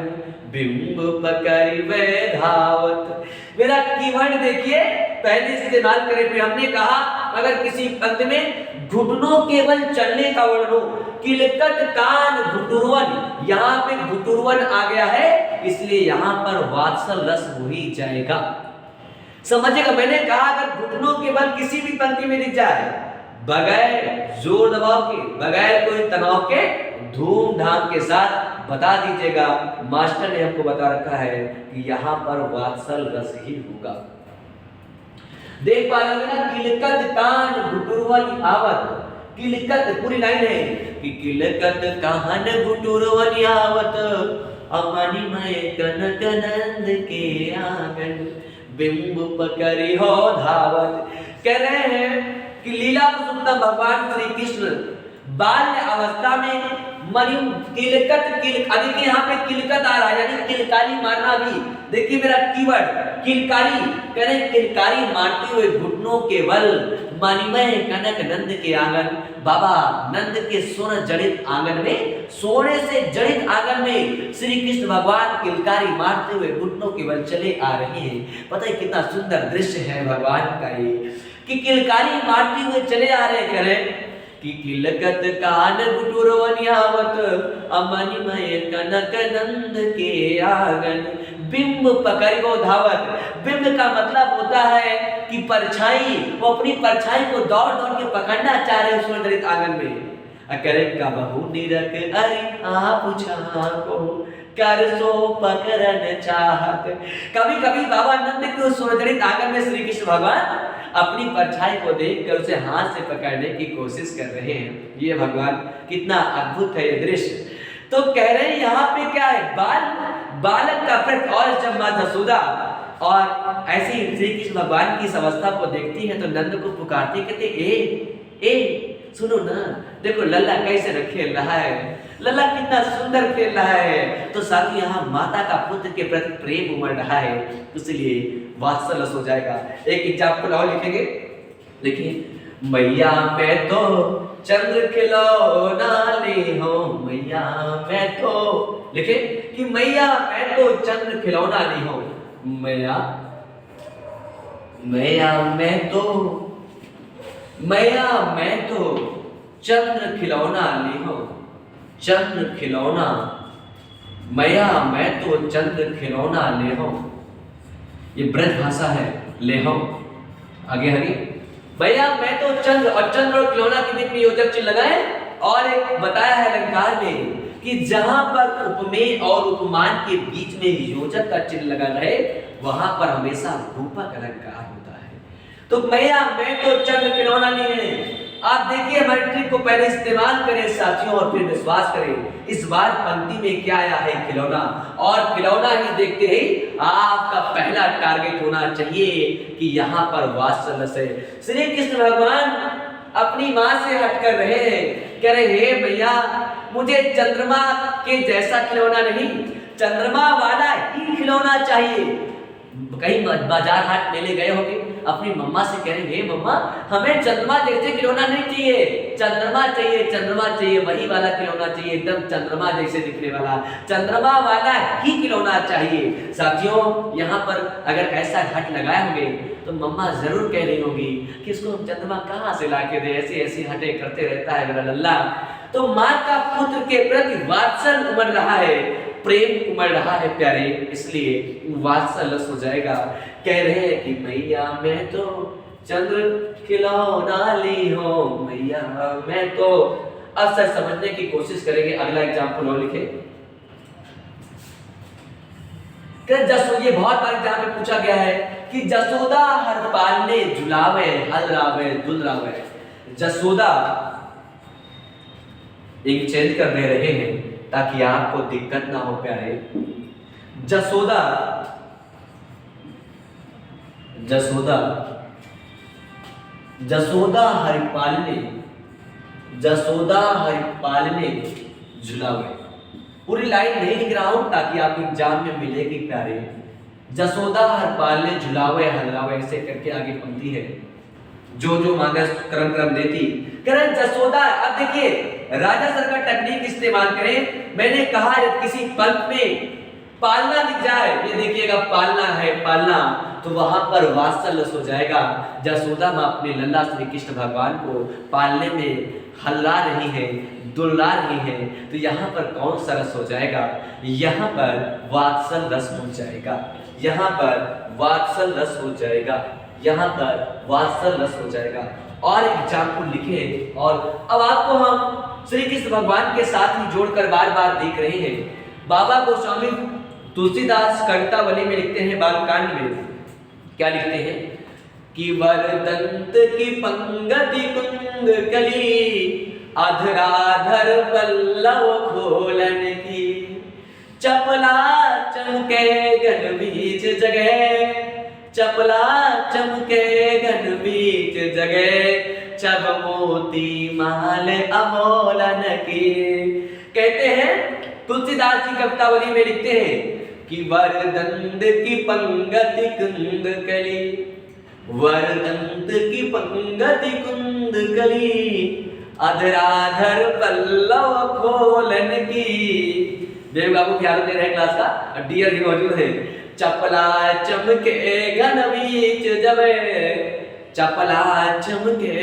बिंब पकड़ वे धावत। मेरा कीवर्ड देखिए, पहले से इस्तेमाल करें। फिर हमने कहा अगर किसी पंक्ति में घुटनों केवल चलने का वर्णन हो, किलकत कान घुटुरवन, यहाँ पे घुटुरवन आ गया है इसलिए यहाँ पर वात्सल रस हो ही जाएगा। समझेगा? मैंने कहा अगर घुटनों केवल किसी भी पंक्ति में लिख जाए, बगैर जोर दबाव के, बगैर कोई तनाव के, धूमधाम के साथ बता दीजिएगा। मास्टर ने हमको बता रखा है कि यहाँ पर वात्सल रस ही होगा। देख पा रहे ना, किलकत कान घुटुरवनी आवत। किलकत पूरी लाइन है कि किलकत कान घुटुरवनी आवत, अमनि में कनक नंद के आंगन, बिंब पकड़ी हो धावत। कह रहे हैं कि लीला पुरुषोत्तम भगवान श्री कृष्ण बाल्य अवस्था में मनी देखिए यहाँ पे किलकत आ रहा है, यानी किलकारी मारना भी। देखिए मेरा कीवर्ड किलकारी, कह रहे किलकारी मारते हुए घुटनों के बल मणिमय कनक नंद के आंगन, बाबा नंद के सोने जड़ित आंगन में, सोने से जड़ित आंगन में श्री कृष्ण भगवान किलकारी मारते हुए घुटनों के बल चले आ रहे हैं। पता है कितना सुंदर दृश्य है भगवान का ये, कि किलकारी मारते हुए चले आ रहे, कह रहे कि किलकत कान गुटुरवनियावत अमनिमय कनक नंद के आंगन, बिंब पकड़ को धावत। बिंब का मतलब होता है कि परछाई, वो अपनी परछाई को दौड़ दौड़ के पकड़ना चाह रहे उस सुंदरित आंगन में। अकरे का बहु निरक अरे आप को कर सो पकड़न चाहत। कभी कभी बाबा नंद के उस सुंदरित आंगन में श्री कृष्ण भगवान अपनी परछाई को देखकर उसे हाथ से पकड़ने की कोशिश कर रहे हैं। ये भगवान कितना अद्भुत है ये दृश्य। तो कह रहे हैं यहाँ पे क्या है, बालक का प्रति, और जब मां जसोदा और ऐसे ही श्री कृष्ण भगवान की इस अवस्था को देखती है तो नंद को पुकारती, कहते ए सुनो ना, देखो लल्ला कैसे खेल रहा है, लल्ला कितना सुंदर खेल रहा है। तो साथ ही यहाँ माता का पुत्र के प्रति प्रेम उमड़ रहा है, इसलिए वात्सल्य हो जाएगा। एक एग्जाम्पल और लिखेंगे, देखिए मैया मैं तो चंद्र खिलौना ली हो, मैया मैं तो, लिखे कि मैया मैं तो चंद्र खिलौना ली हो, मैया मैं तो चंद्र खिलौना ली हो, चंद्र खिलौना, मैया मैं तो चंद्र खिलौना ले हो। ये ब्रज भाषा है, ले हो। आगे भैया मैं तो चंद्र, और चंद्र और खिलौना के बीच में योजक चिन्ह लगाए, और एक बताया है अलंकार में कि जहां पर उपमेय और उपमान के बीच में योजक का चिन्ह लगा रहे वहां पर हमेशा रूपक अलंकार होता है। तो मैया मैं तो चंद्र खिलौना नहीं है। आप देखिए हमारे ट्रिक को पहले इस्तेमाल करें साथियों, और फिर विश्वास करें। इस बार पंक्ति में क्या आया है, खिलौना, और खिलौना ही देखते ही आपका पहला टारगेट होना चाहिए कि यहाँ पर वात्सल्य से श्री कृष्ण भगवान अपनी माँ से हटकर रहे हैं, कह रहे हे भैया मुझे चंद्रमा के जैसा खिलौना नहीं, चंद्रमा वाला ही खिलौना चाहिए। कहीं बाजार हाट मेले गए होंगे, अपनी मम्मा से कह रहे हे मम्मा हमें चंद्रमा जैसे खिलौना नहीं चाहिए, चंद्रमा चाहिए, चंद्रमा चाहिए, वही वाला खिलौना चाहिए, एकदम चंद्रमा जैसे दिखने वाला, चंद्रमा वाला ही खिलौना चाहिए। साथियों यहाँ पर अगर ऐसा हट लगाए होंगे तो मम्मा जरूर कह रही होगी कि इसको हम चंद्रमा कहाँ से ला के दे, ऐसी ऐसी हटे करते रहता है मेरा लल्ला। तो माँ का पुत्र के प्रति वात्सल्य उमड़ रहा है, प्रेम उमड़ रहा है प्यारे, इसलिए वात्सल्य हो जाएगा। कह रहे हैं कि मैया मैं तो चंद्र खिलौना ली हो, मैया मैं तो। अब सर समझने की कोशिश करेंगे, अगला एग्जाम्पल और लिखे। ये बहुत बार एग्जाम में पूछा गया है कि जसोदा हर पालने झुलावे हलरावे दुलरावे। जसोदा एक चेंज कर दे रहे हैं ताकि आपको दिक्कत ना हो प्यारे। जसोदा जसोदा जसोदा हरि पालने, जसोदा हरि पालने झुलावे। पूरी लाइन नहीं लिख रहा हूं ताकि आपको एग्जाम में मिलेगी प्यारे। जसोदा हर पालने झुलावे हलरावे, ऐसे करके आगे पंक्ति है, जो जो मांगा क्रम देती। करें जसोदा, अब देखिए राजा सर का टेक्निक इस्तेमाल करें। मैंने कहा किसी पंक्ति में पालना दिख जाए, ये देखिएगा पालना है, पालना, तो वहां पर वात्सल्य हो जाएगा। जसोदा मां अपने लल्ला श्री कृष्ण भगवान को पालने में हल्ला रही है, दुल्ला रही है, तो यहाँ पर कौन सा रस हो जाएगा, यहाँ पर वात्सल रस हो जाएगा, यहाँ पर वात्सल रस हो जाएगा, यहाँ पर वात्सल रस हो जाएगा। और एग्जाम्पल लिखे, और अब आपको हम श्री कृष्ण भगवान के साथ ही जोड़कर बार बार देख रहे हैं। बाबा गोस्वामी तुलसीदास कवितावली में लिखते हैं, बालकांड में क्या लिखते हैं कि वरदंत की पंगति कुंद कली, अधराधर पल्लव खोलन की, चपला चमके गन बीच जगह, चपला चमके गन बीच जगह, चब मोती माल अमोलन की, कहते हैं तुलसीदास जी कवितावली में लिखते हैं कि वरदंत की पंगति कुंद कली, वरदंत की पंगति कुंद कली, अधराधर पल्लव खोलन की। देव बाबू ख्याल दे रहे हैं क्लास का, डियर भी मौजूद है। चपला चमके घन बीच जबे, चपला चमके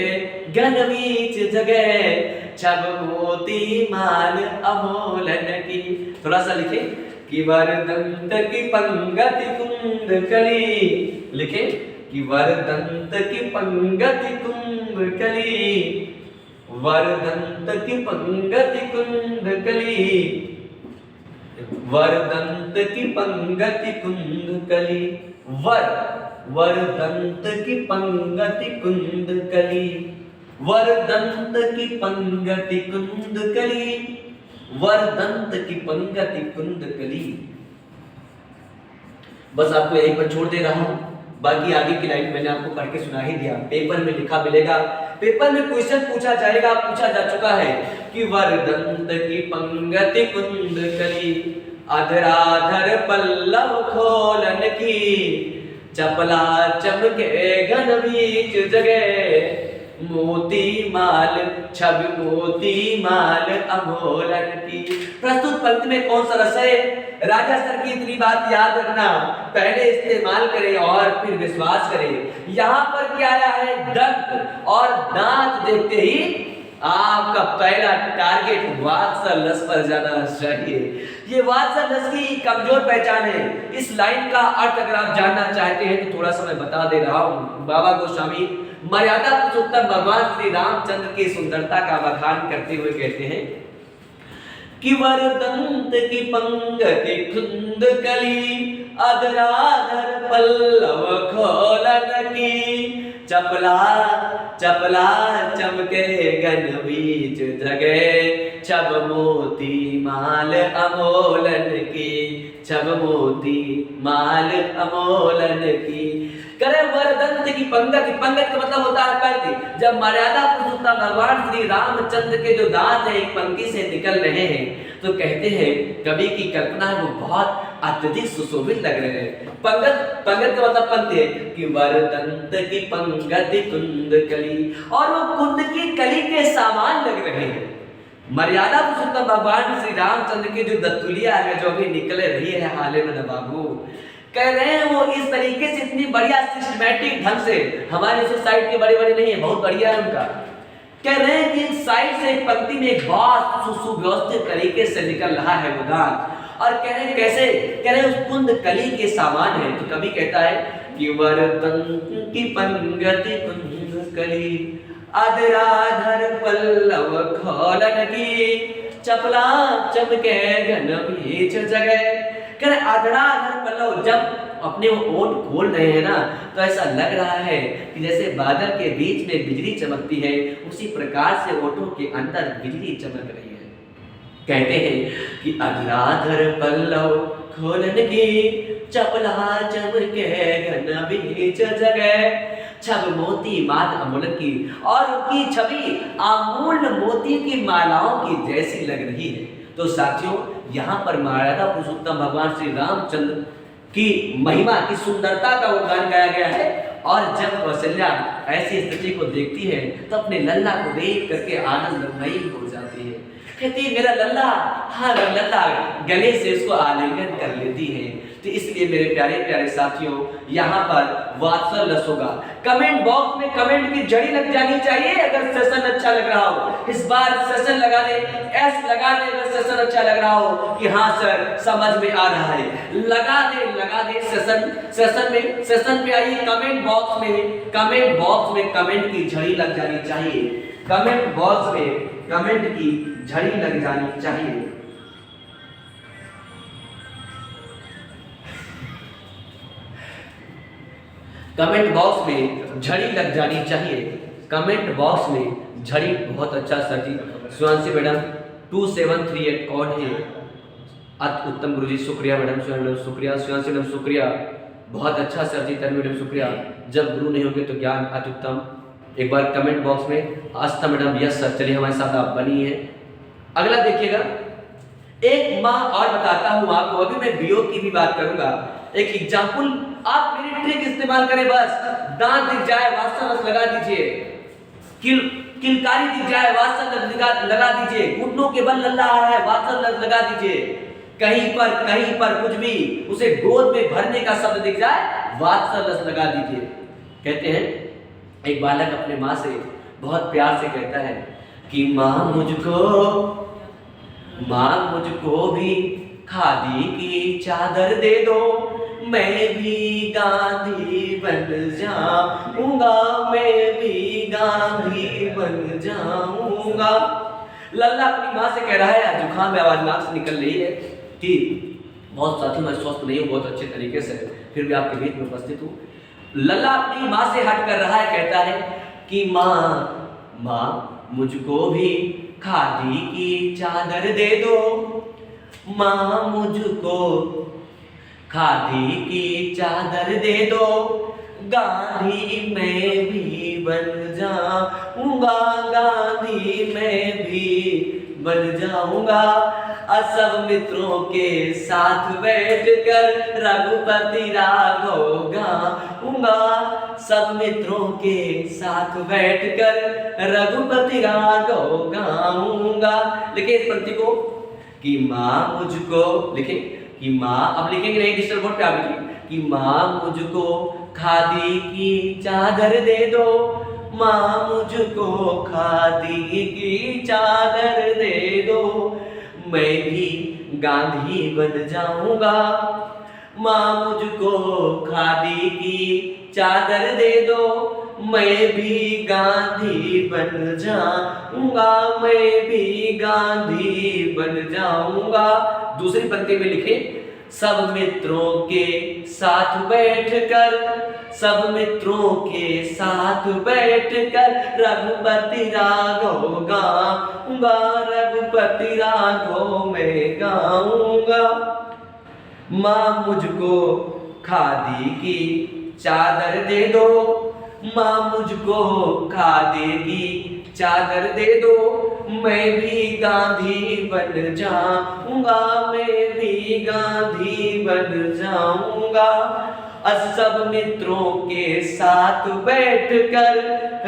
घन बीच जगह, छब मोती माल अमोलन की। थोड़ा सा लिखे कि वरदंत की पंगति कुंद कली, लिखे कि वरदंत की पंगति कुंद कली, वरदंत की पंगति कुंद कली, वरदंत की पंगति कुंद कली, वरदंत की पंगति कुंद कली, वरदंत की पंगति कुंद कली, वरदंत की पंगति कुंद कली। बस आपको यहीं पर छोड़ दे रहा हूं, बाकी आगे की लाइन मैंने आपको पढ़ के सुना ही दिया, पेपर में लिखा मिलेगा, पेपर में क्वेश्चन पूछा जाएगा, पूछा जा चुका है कि वरदंत की पंगति कुंद कली, अधराधर पल्लव खोलन की, चपला चमके घन बीच जगह, मोती माल छब मोती माल अमोलन की। प्रस्तुत पंक्ति में कौन सा रस है? राजा सर की इतनी बात याद रखना, पहले इस्तेमाल करें और फिर विश्वास करें। यहाँ पर क्या आया है? दंत और दांत देखते ही आपका पहला टारगेट वात्सल रस पर जाना चाहिए। ये वात्सल रस की कमजोर पहचान है। इस लाइन का अर्थ अगर आप जानना चाहते हैं तो थोड़ा सा मैं बता दे रहा हूँ। बाबा गोस्वामी मर्यादा पुरुषोत्तम भगवान श्री रामचंद्र की सुंदरता का बखान करते हुए कहते हैं कि वरदंत की पंगति कुंद कली, अधराधर पल्लव खोलन की, चपला चपला चमके घन बीच जगह, छब मोती माल अमोलन की, छब मोती माल अमोलन की। करे वरदंत की पंगति, पंगत का मतलब होता है पंक्ति। जब मर्यादा पुरुषोत्तम भगवान श्री रामचंद्र के जो दांत है एक पंक्ति से निकल रहे हैं तो कहते हैं कवि की कल्पना है वो बहुत अत्यधिक सुशोभित लग रहे हैं। पंगत, पंगत का मतलब पंक्ति है कि वरदंत की पंगति कुंद कली, और वो कुंद की कली के सामान लग रहे हैं। मर्यादा पुरुषोत्तम भगवान श्री रामचंद्र की जो दत्तुलिया है जो अभी निकले रही है हाल में बाबू, कह रहे हैं वो इस तरीके से इतनी बढ़िया सिस्टमैटिक ढंग से, हमारे साइड के बड़े बड़े नहीं है, बहुत बढ़िया है उनका। कह रहे हैं कि साइड से एक पंक्ति में एक बहुत सुव्यवस्थित तरीके से निकल रहा है वो दांत, और कह रहे हैं कैसे? कह रहे हैं उस कुंद कली के सामान है। तो कवि कहता है कि वरदंत की पंगति कुंद कली, अधराधर पल्लव खोलन की, चपला चमके घन बीच जगह। कह रहे अधराधर पल्लव, जब अपने वो ओठ खोल रहे हैं ना तो ऐसा लग रहा है कि जैसे बादल के बीच में बिजली चमकती है, उसी प्रकार से ओठों के अंदर बिजली चमक रही है। कहते हैं कि अधराधर पल्लव खोलन की, चपला चमके घन बीच जगह, छब मोती माल अमोलन की, और उनकी छवि अमूल मोती की मालाओं की जैसी लग रही है। तो साथियों यहाँ पर मर्यादा पुरुषोत्तम भगवान श्री रामचंद्र की महिमा की सुंदरता का उद्गान गाया गया है। और जब कौशल्या ऐसी स्थिति को देखती है तो अपने लल्ला को देख करके आनंदमयी हो जाती है। कहती है मेरा लल्ला, हाँ लल्ला, गले से उसको आलिंगन कर लेती है। तो इसलिए मेरे प्यारे प्यारे साथियों यहाँ पर वात्सल रस होगा। कमेंट बॉक्स में कमेंट की झड़ी लग जानी चाहिए अगर सेशन अच्छा लग रहा हो। इस बार सेशन लगा दे, एस लगा दे अगर सेशन अच्छा लग रहा हो कि हाँ सर समझ में आ रहा है। लगा दे सेशन पे आइए। कमेंट बॉक्स में कमेंट की झड़ी लग जानी चाहिए। कमेंट बॉक्स में कमेंट की झड़ी लग जानी चाहिए। कमेंट बॉक्स में झड़ी लग जानी चाहिए। कमेंट बॉक्स में झड़ी, बहुत अच्छा सर जी। सुहांशी मैडम 2738 कौन है? अति उत्तम गुरुजी, शुक्रिया मैडम, शुक्रिया सुहांशी मैडम, शुक्रिया, बहुत अच्छा सर जी। तन्वी मैडम शुक्रिया। जब गुरु नहीं होंगे तो ज्ञान, अति उत्तम। एक बार कमेंट बॉक्स में आस्था मैडम, यस सर। चलिए हमारे साथ आप बनी है। अगला देखिएगा एक माँ और बताता हूँ आपको, अभी मैं वियोग की भी बात करूंगा। एक एग्जाम्पल, आप मेरी ट्रिक इस्तेमाल करें, बस दांत दिख जाए वात्सल्य लगा दीजिए, किलकारी दिख जाए वात्सल्य लगा दीजिए, घुटनों के बल लल्ला आ रहा है वात्सल्य लगा दीजिए, कहीं पर कुछ भी उसे गोद में भरने का शब्द दिख जाए वात्सल्य लगा दीजिए। कहते हैं एक बालक अपने माँ से बहुत प्यार से कहता है कि माँ मुझको भी खादी की चादर दे दो, मैं भी गांधी बन जाऊंगा, मैं भी गांधी बन जाऊंगा। लल्ला अपनी माँ से कह रहा है, जुकाम में आवाज नाक से निकल रही है कि बहुत साथी मैं स्वस्थ नहीं हूँ बहुत अच्छे तरीके से, फिर भी आपके बीच में उपस्थित हूँ। लल्ला अपनी माँ से हट कर रहा है, कहता है कि माँ मुझको भी खादी की चादर दे दो, माँ मुझको खादी की चादर दे दो, गांधी मैं भी बन जाऊंगा, गांधी मैं भी बन जाऊंगा। सब मित्रों के साथ बैठकर रघुपति राघव गाऊंगा, सब मित्रों के साथ बैठकर रघुपति राघव गाऊंगा। लिखे इस पंक्ति को कि माँ मुझको, लिखे कि माँ, अब लिखेंगे नहीं डिजिटल बोर्ड पे, आप लिखिए कि माँ मुझको खादी की चादर दे दो, माँ मुझको खादी की चादर दे दो, मैं भी गांधी बन जाऊंगा, माँ मुझको खादी की चादर दे दो, मैं भी गांधी बन जाऊंगा, मैं भी गांधी बन जाऊंगा। दूसरी पंक्ति में लिखे, सब मित्रों के साथ बैठकर, सब मित्रों के साथ बैठकर रघुपति राघव गाऊंगा, रघुपति राघव मैं गाऊंगा। माँ मुझको खादी की चादर दे दो, माँ मुझको खादी की चादर दे दो, मैं भी गांधी बन जाऊंगा, मैं भी गांधी बन जाऊंगा। सब मित्रों के साथ बैठकर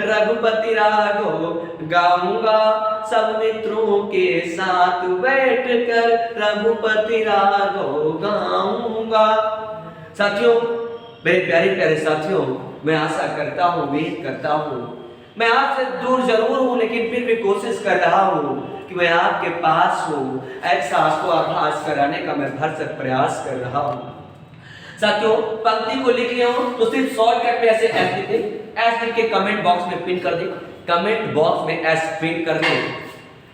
रघुपति राघव गाऊंगा, सब मित्रों के साथ बैठकर रघुपति राघव गाऊंगा। साथियों, मेरे प्यारे प्यारे साथियों, मैं आशा करता हूँ, उम्मीद करता हूँ, मैं आपसे दूर जरूर हूँ लेकिन फिर भी कोशिश कर रहा हूँ कि मैं आपके पास हूँ, एहसास को आभास कराने का मैं भरसक प्रयास कर रहा हूँ। साथियों, पंक्ति को लिख लिया हो तो सिर्फ शॉर्टकट में ऐसे एस लिख दें, एस लिख के कमेंट बॉक्स में पिन कर दें, कमेंट बॉक्स में एस पिन कर दें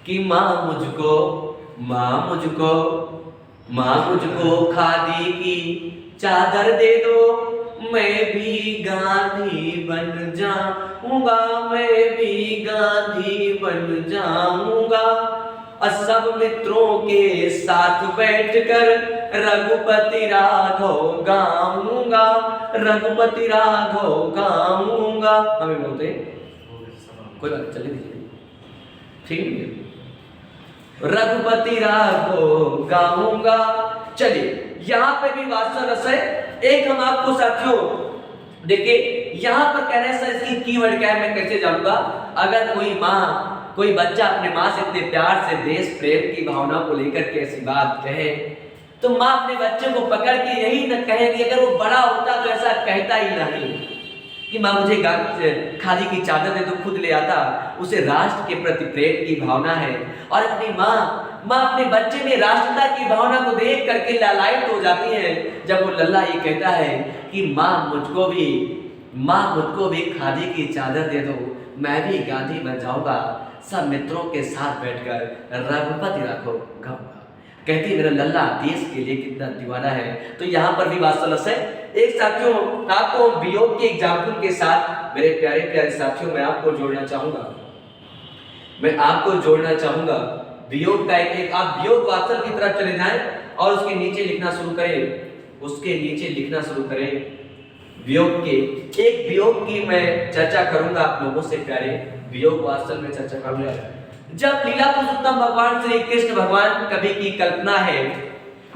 कि माँ मुझको, माँ मुझको, माँ मुझको खादी की चादर दे दो, मैं भी गांधी बन जाऊंगा, मैं भी गांधी बन जाऊंगा। सब मित्रों के साथ बैठकर रघुपति राघव गाऊंगा, रघुपति राघव गाऊंगा। हमें बोलते कोई बात चले दीजिए, ठीक है, रघुपति राघव गाऊंगा। चलिए, यहाँ पे भी वास्तव रस है। एक हम आपको साथियों देखिए, यहाँ पर कह रहे हैं सर इसकी कीवर्ड क्या है, मैं कैसे जानूंगा? अगर कोई माँ, कोई बच्चा अपने माँ से इतने प्यार से देश प्रेम की भावना को लेकर के ऐसी बात कहे तो माँ अपने बच्चे को पकड़ के यही न कहेगी, अगर वो बड़ा होता तो ऐसा कहता ही नहीं कि माँ मुझे खादी की चादर दे तो खुद ले आता। उसे राष्ट्र के प्रति प्रेम की भावना है और अपनी माँ अपने बच्चे में राष्ट्रता की भावना को देख करके लालायित हो जाती है जब वो लल्ला ये कहता है कि माँ मुझको भी खादी की चादर दे दो, मैं भी गांधी बन जाऊंगा, सब मित्रों के साथ बैठकर रघुपति राघव गाऊंगा। कहती मेरा लल्ला देश के लिए कितना दीवाना है। तो यहाँ पर भी वास्तव है। एक साथियों, आपको वियोग के एग्जाम्पल के साथ मेरे प्यारे प्यारे साथियों मैं आपको जोड़ना चाहूंगा, वियोग का एक आप वियोग वास्तव की तरफ चले जाएं और उसके नीचे लिखना शुरू करें, वियोग की मैं चर्चा करूंगा आप लोगों से प्यारे, वियोग वास्तव में चर्चा करूंगा। जब लीला पुरुषोत्तम भगवान श्री कृष्ण भगवान कवि की कल्पना है,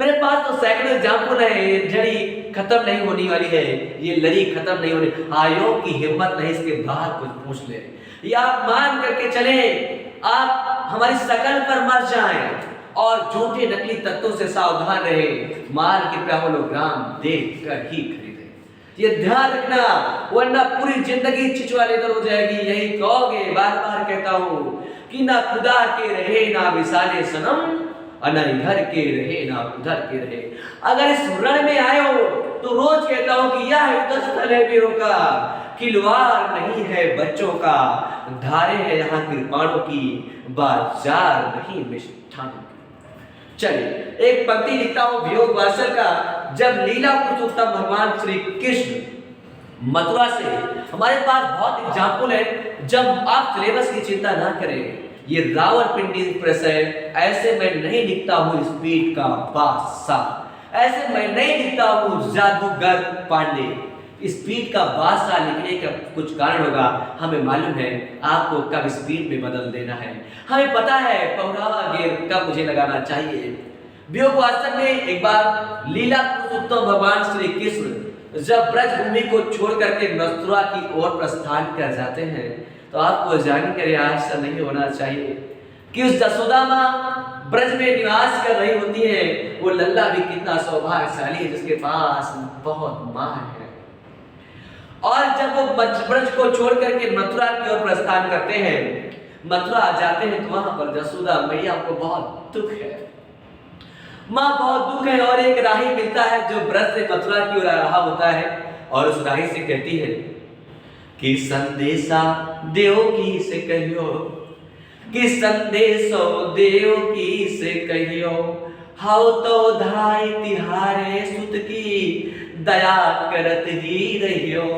मेरे पास तो सैकड़ों एग्जाम्पल है, ये जड़ी खत्म नहीं होने वाली है, ये लड़ी खत्म नहीं होने, आयोग की हिम्मत नहीं इसके बाहर कुछ पूछ ले, या आप मान करके चले आप हमारी शकल पर मर जाएं और झूठे नकली तत्वों से सावधान रहे, माल के होलोग्राम देख कर ही खरीदे, ये ध्यान रखना, वरना पूरी जिंदगी छिछुआ लेकर हो जाएगी। यही कहोगे, बार बार कहता हूं कि ना खुदा के रहे ना विसाले सनम, न इधर के रहे ना उधर के रहे। अगर इस रण में आए हो तो रोज कहता हूं कि यह युद्ध स्थल है वीरों का, खिलवाड़ नहीं है बच्चों का, धारे है यहाँ कृपाणों की, बाजार नहीं मिष्ठान। चलिए एक पंक्ति लिखता हूं वियोग वात्सल का। जब लीला पुरुषोत्तम भगवान श्री कृष्ण मथुरा से, हमारे पास बहुत एग्जाम्पल है, जब आप सिलेबस की चिंता ना करें, ये रावलपिंडी प्रेस है, ऐसे मैं नहीं लिखता हूं स्पीड का बादशाह, ऐसे मैं नहीं लिखता हूं जादूगर पांडे। स्पीड का बादशाह लिखने का कुछ कारण होगा, हमें मालूम है आपको कब स्पीड में बदल देना है, हमें पता है पौरावा गेर कब मुझे लगाना चाहिए। वियोग वास्तव में एक बार लीला पुरुषोत्तम भगवान श्री कृष्ण जब ब्रजभूमि को छोड़ करके मथुरा की ओर प्रस्थान कर जाते हैं, तो आपको जानकर ऐसा नहीं होना चाहिए कि उस जसोदा माँ ब्रज में निवास कर रही होती है, वो लल्ला भी कितना सौभाग्यशाली है जिसके पास बहुत माँ है। और जब वो ब्रज को छोड़ करके मथुरा की ओर प्रस्थान करते हैं, मथुरा जाते हैं, तो वहां पर जसोदा मैया को बहुत दुख है, माँ बहुत दुख है, और एक राही मिलता है जो ब्रज से मथुरा की ओर आ रहा होता है, और उस राही से कहती है कि संदेशा देवकी से कहियो, कि संदेशो देवकी से कहियो, हाउ तो धाई तिहारे सुत की, दया करत ही रहियो,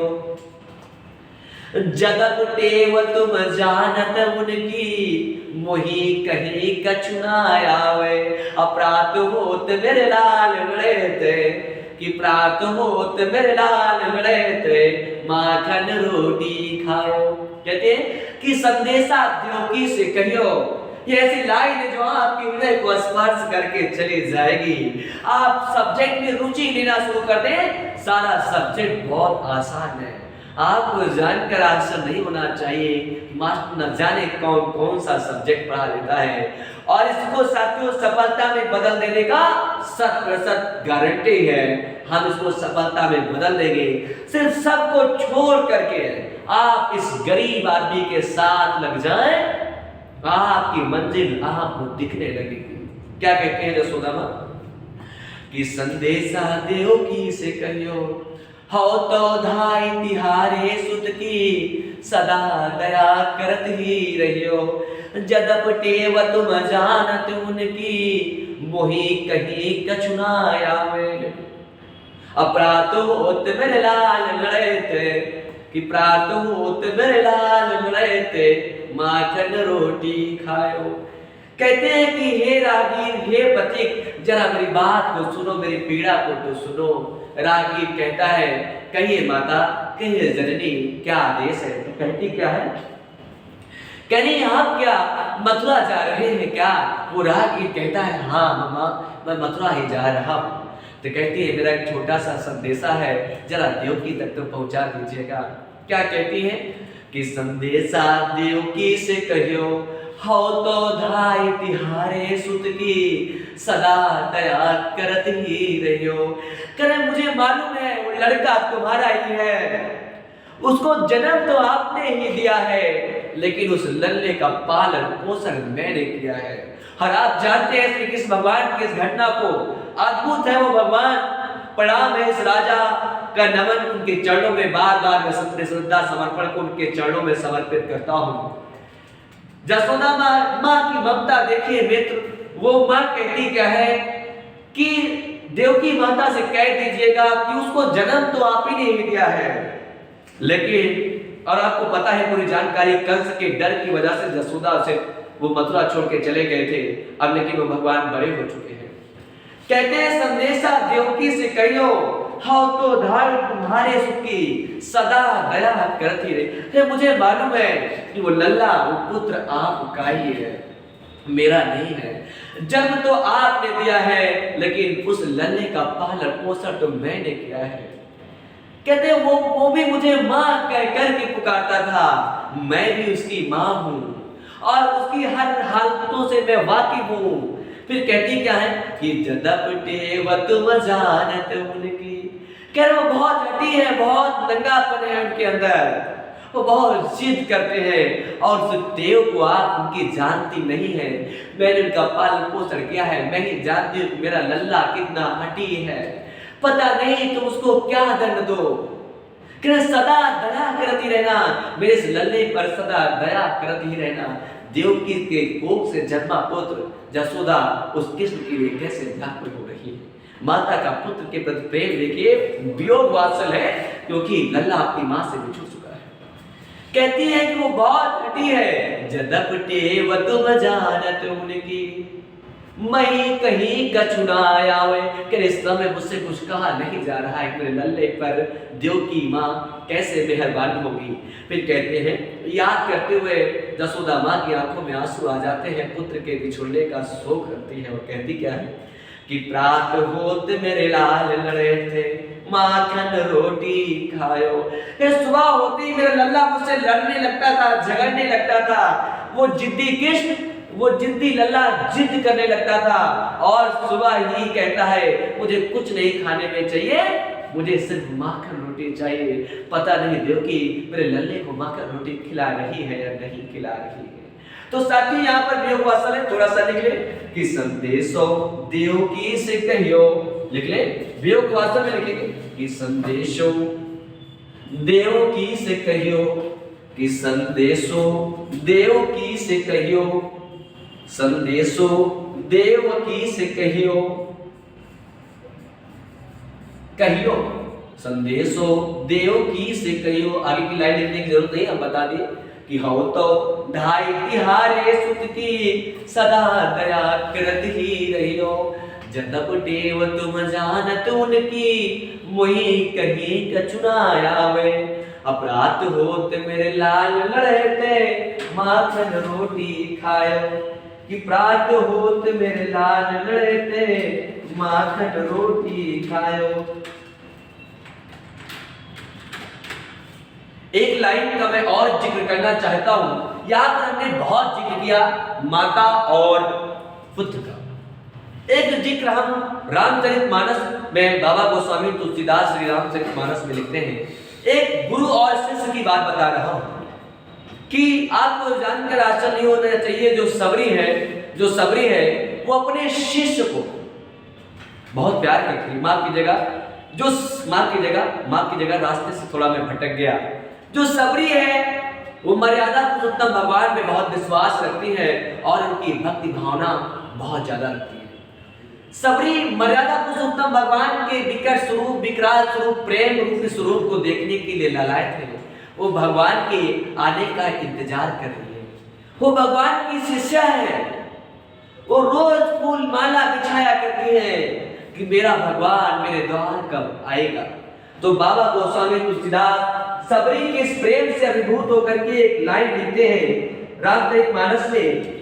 जगत टेव तुम जानत उनकी, मोही कहीं कछु ना आवे, अपराध होत मेरे लाल बड़े, कि प्रात होत मेरे लाल बड़े, माखन रोटी खाओ। कहते हैं कि संदेशा देवकी से कहियो, ये ऐसी लाइन है जो आपके हृदय को स्पर्श करके चली जाएगी। आप सब्जेक्ट में रुचि लेना शुरू कर दें, सारा सब्जेक्ट बहुत आसान है। आपको जानकर आश्चर्य नहीं होना चाहिए मास्टर न जाने कौन कौन सा सब्जेक्ट पढ़ा देता है, और इसको साथियों सफलता में बदल देने का 100% गारंटी है। हम इसको सफलता में बदल देंगे, सिर्फ सबको छोड़ करके आप इस गरीब आदमी के साथ लग जाएं, आपकी मंजिल आपको दिखने लगेगी। क्या कहते हैं जसोदा माँ कि संदेशा देवकी से कहियो, हो तो धाई तिहारे सुत की, सदा दया करत ही रहियो, जदप टेव तुम जानत उनकी, मोही कहीं कछु ना आवे, अपराध होत मेरे लाल लड़ते, कि प्रात होत मेरे लाल लड़ते, माखन रोटी खायो। कहते हैं कि हे रागीर, हे पथिक, जरा मेरी बात को सुनो, मेरी पीड़ा को तो सुनो। रागीर कहता है, कहिए माता, कहिए जननी, क्या आदेश है? तो कहती क्या है, कहनी आप क्या मथुरा जा रहे हैं क्या? वो रागीर कहता है, हाँ मामा, मैं मथुरा ही जा रहा हूँ। तो कहती है, मेरा एक छोटा सा संदेशा है, जरा देवकी तक तो पहुंचा दीजिएगा। क्या कहती है कि संदेशा देवकी से कहियो, हो तो धाई तिहारे सुत की, सदा दया करत ही रहियो। करे मुझे मालूम है वो लड़का तुम्हारा ही है, उसको जन्म तो आपने ही दिया है, लेकिन उस लल्ले का पालन पोषण मैंने किया है। और आप जानते हैं श्री कृष्ण भगवान की इस घटना को, अद्भुत है वो भगवान। प्रणाम है इस राजा का नमन उनके चरणों में, बार बार मैं अपने श्रद्धा समर्पण को उनके चरणों में समर्पित करता हूँ। जसोदा माँ की ममता देखिए मित्र, वो माँ कहती क्या है कि देवकी माता से कह दीजिएगा कि उसको जन्म तो आप ही ने ही दिया है, लेकिन और आपको पता है पूरी जानकारी, कंस के डर की वजह से जसोदा से वो मथुरा छोड़ के चले गए थे, अब लेकिन वो भगवान बड़े हो चुके हैं। कहते हैं संदेशा देवकी से कहियो, हाँ तो धार तुम्हारे सुख की, सदा दया करती रहे। मुझे मालूम है कि वो लल्ला वो पुत्र आपका ही है। मेरा नहीं है। जन्म तो आपने दिया है, लेकिन उस लल्ले का पालन पोषण तो मैंने किया है। कहते वो भी मुझे माँ कह करके पुकारता था, मैं भी उसकी माँ हूँ और उसकी हर हालतों से मैं वाकिफ हूँ। फिर कहती क्या है कि जदपटे व तुम जानत उनकी। कह रहे वो बहुत हटी है, बहुत दंगापन है उनके अंदर, वो बहुत जिद करते हैं और उस देव को आप उनकी जानती नहीं है। मैंने उनका पालन पोषण किया है, मैं ही जानती हूँ मेरा लल्ला कितना हटी है। पता नहीं तुम उसको क्या दंड दो, कि सदा दया करती रहना, मेरे इस लल्ले पर सदा दया करती ही रहना। देवकी के कोख से जन्मा पुत्र जसोदा उस कृष्ण के लिए कैसे व्याकुल हो रही है। माता का पुत्र के प्रति प्रेम देखिए वियोग वात्सल है, क्योंकि लल्ला अपनी माँ से बिछड़ चुका है। कहती है कि वो बहुत हटी है। जदपटे व तुम जानत उनकी, मैं कहीं कछु ना आवे। कि इस समय मुझसे कुछ कहा नहीं जा रहा है, मेरे लल्ले पर देव की माँ कैसे मेहरबान होगी। फिर कहते हैं, याद करते हुए जसोदा माँ की आंखों में आंसू आ जाते हैं, पुत्र के बिछुड़ने का शोक करती है और कहती क्या है कि प्रात होत मेरे लाल लड़े थे, माखन रोटी खायो। सुबह होती मेरा लल्ला मुझसे लड़ने लगता था, झगड़ने लगता था। वो जिद्दी कृष्ण, वो जिद्दी लल्ला जिद करने लगता था और सुबह ही कहता है मुझे कुछ नहीं खाने में चाहिए, मुझे सिर्फ माखन रोटी चाहिए। पता नहीं देवकी मेरे लल्ले को माखन रोटी खिला रही है या नहीं खिला रही है। तो साथी यहाँ पर वियोग वात्सल है, थोड़ा सा लिख ले कि संदेशो देवकी से कहियो। लिख ले, वियोग वात्सल में लिखेंगे कि संदेशो देवकी से कहियो, कि संदेशो देवकी से कहियो, संदेशो देवकी से कहियो, कहियो संदेशो देवकी से कहियो। आगे की लाइन लिखने की जरूरत नहीं, हम बता दिए कि हो तो ढाई तिहारे सुत की सदा दया करत ही रहियो। जदपटे व तुम जानत उनकी, मोहि कहीं कछु ना आवे। अपराध होत मेरे लाल लड़ते, माखन रोटी खायो। कि प्रात होत मेरे लाल लड़ते, माखन रोटी खायो। एक लाइन का मैं और जिक्र करना चाहता हूं। यहां पर हमने बहुत जिक्र किया माता और पुत्र का। एक जिक्र हम रामचरितमानस में बाबा गोस्वामी तुलसीदास श्री रामचरितमानस में लिखते हैं। एक गुरु और शिष्य की बात बता रहा हूं कि आपको जानकर आश्चर्य नहीं होना चाहिए। जो सबरी है वो अपने शिष्य को बहुत प्यार करती है। माफ कीजिएगा रास्ते से थोड़ा मैं भटक गया। जो सबरी है वो मर्यादा पुरुषोत्तम भगवान में बहुत विश्वास रखती है और उनकी भक्ति भावना बहुत ज्यादा रखती है। सबरी मर्यादा पुरुषोत्तम भगवान के विकट स्वरूप, विकराल स्वरूप, प्रेम रूपी स्वरूप को देखने के लिए लालायित है। वो भगवान के आने का इंतजार कर रही है। वो भगवान की शिष्या है। वो रोज फूल माला बिछाया करती है कि मेरा भगवान मेरे द्वार कब आएगा। तो बाबा गोस्वामी तुलसीदास सबरी के इस प्रेम से अभिभूत होकर के एक लाइन लिखते हैं रामचरितमानस में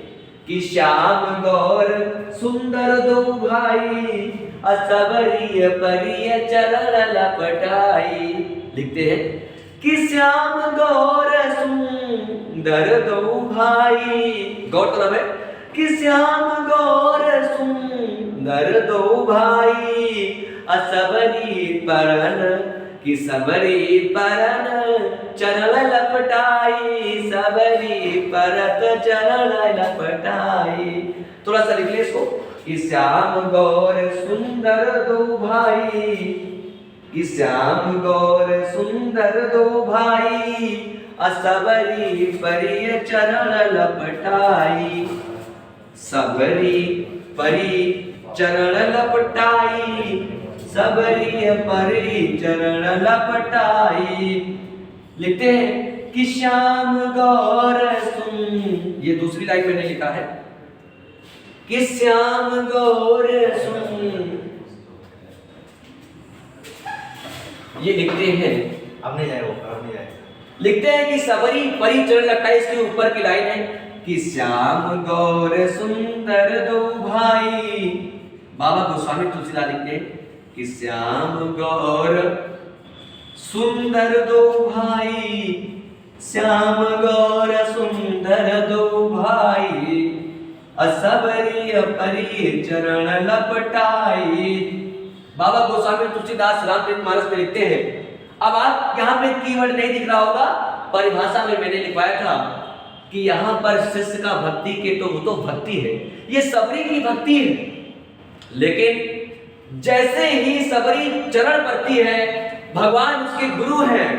कि श्याम गौर सुंदर दो भाई, असबरी परिय चरण लपटाई। लिखते हैं कि श्याम गौर सुंदर दो भाई। गौर मतलब है कि श्याम गौर सुंदर दो भाई, असबरी परन कि सबरी परन चरण लपटाई, सबरी परत चरण लपटाई। थोड़ा सा लिख ले इसको कि श्याम गौर सुंदर दो भाई, कि श्याम गौर सुंदर दो भाई, असबरी परिय चरण लपटाई, सबरी परी चरण लपटाई, सबरी परी चरण लपटाई। लिखते हैं कि श्याम गौर सुन, ये दूसरी लाइन मैंने लिखा है कि श्याम गौर सुन, ये लिखते हैं अब नहीं जाएगा, अब नहीं जाएगा। लिखते हैं कि सबरी परी चरण लपटाई। इसके ऊपर की लाइन है कि श्याम गौर सुंदर दो भाई। बाबा गोस्वामी तुलसीदास लिखते हैं कि श्याम गौर सुंदर दो भाई, श्याम गौर सुंदर दो भाई, असबरी अपरी चरण लपटाई। बाबा गोस्वामी तुलसीदास रामचरितमानस में लिखते हैं। अब आप यहाँ पे कीवर्ड नहीं दिख रहा होगा, परिभाषा में मैंने लिखवाया था कि यहाँ पर शिष्य का भक्ति के तो वो तो भक्ति है, ये सबरी की भक्ति है। लेकिन जैसे ही सबरी चरण पड़ती है, भगवान उसके गुरु हैं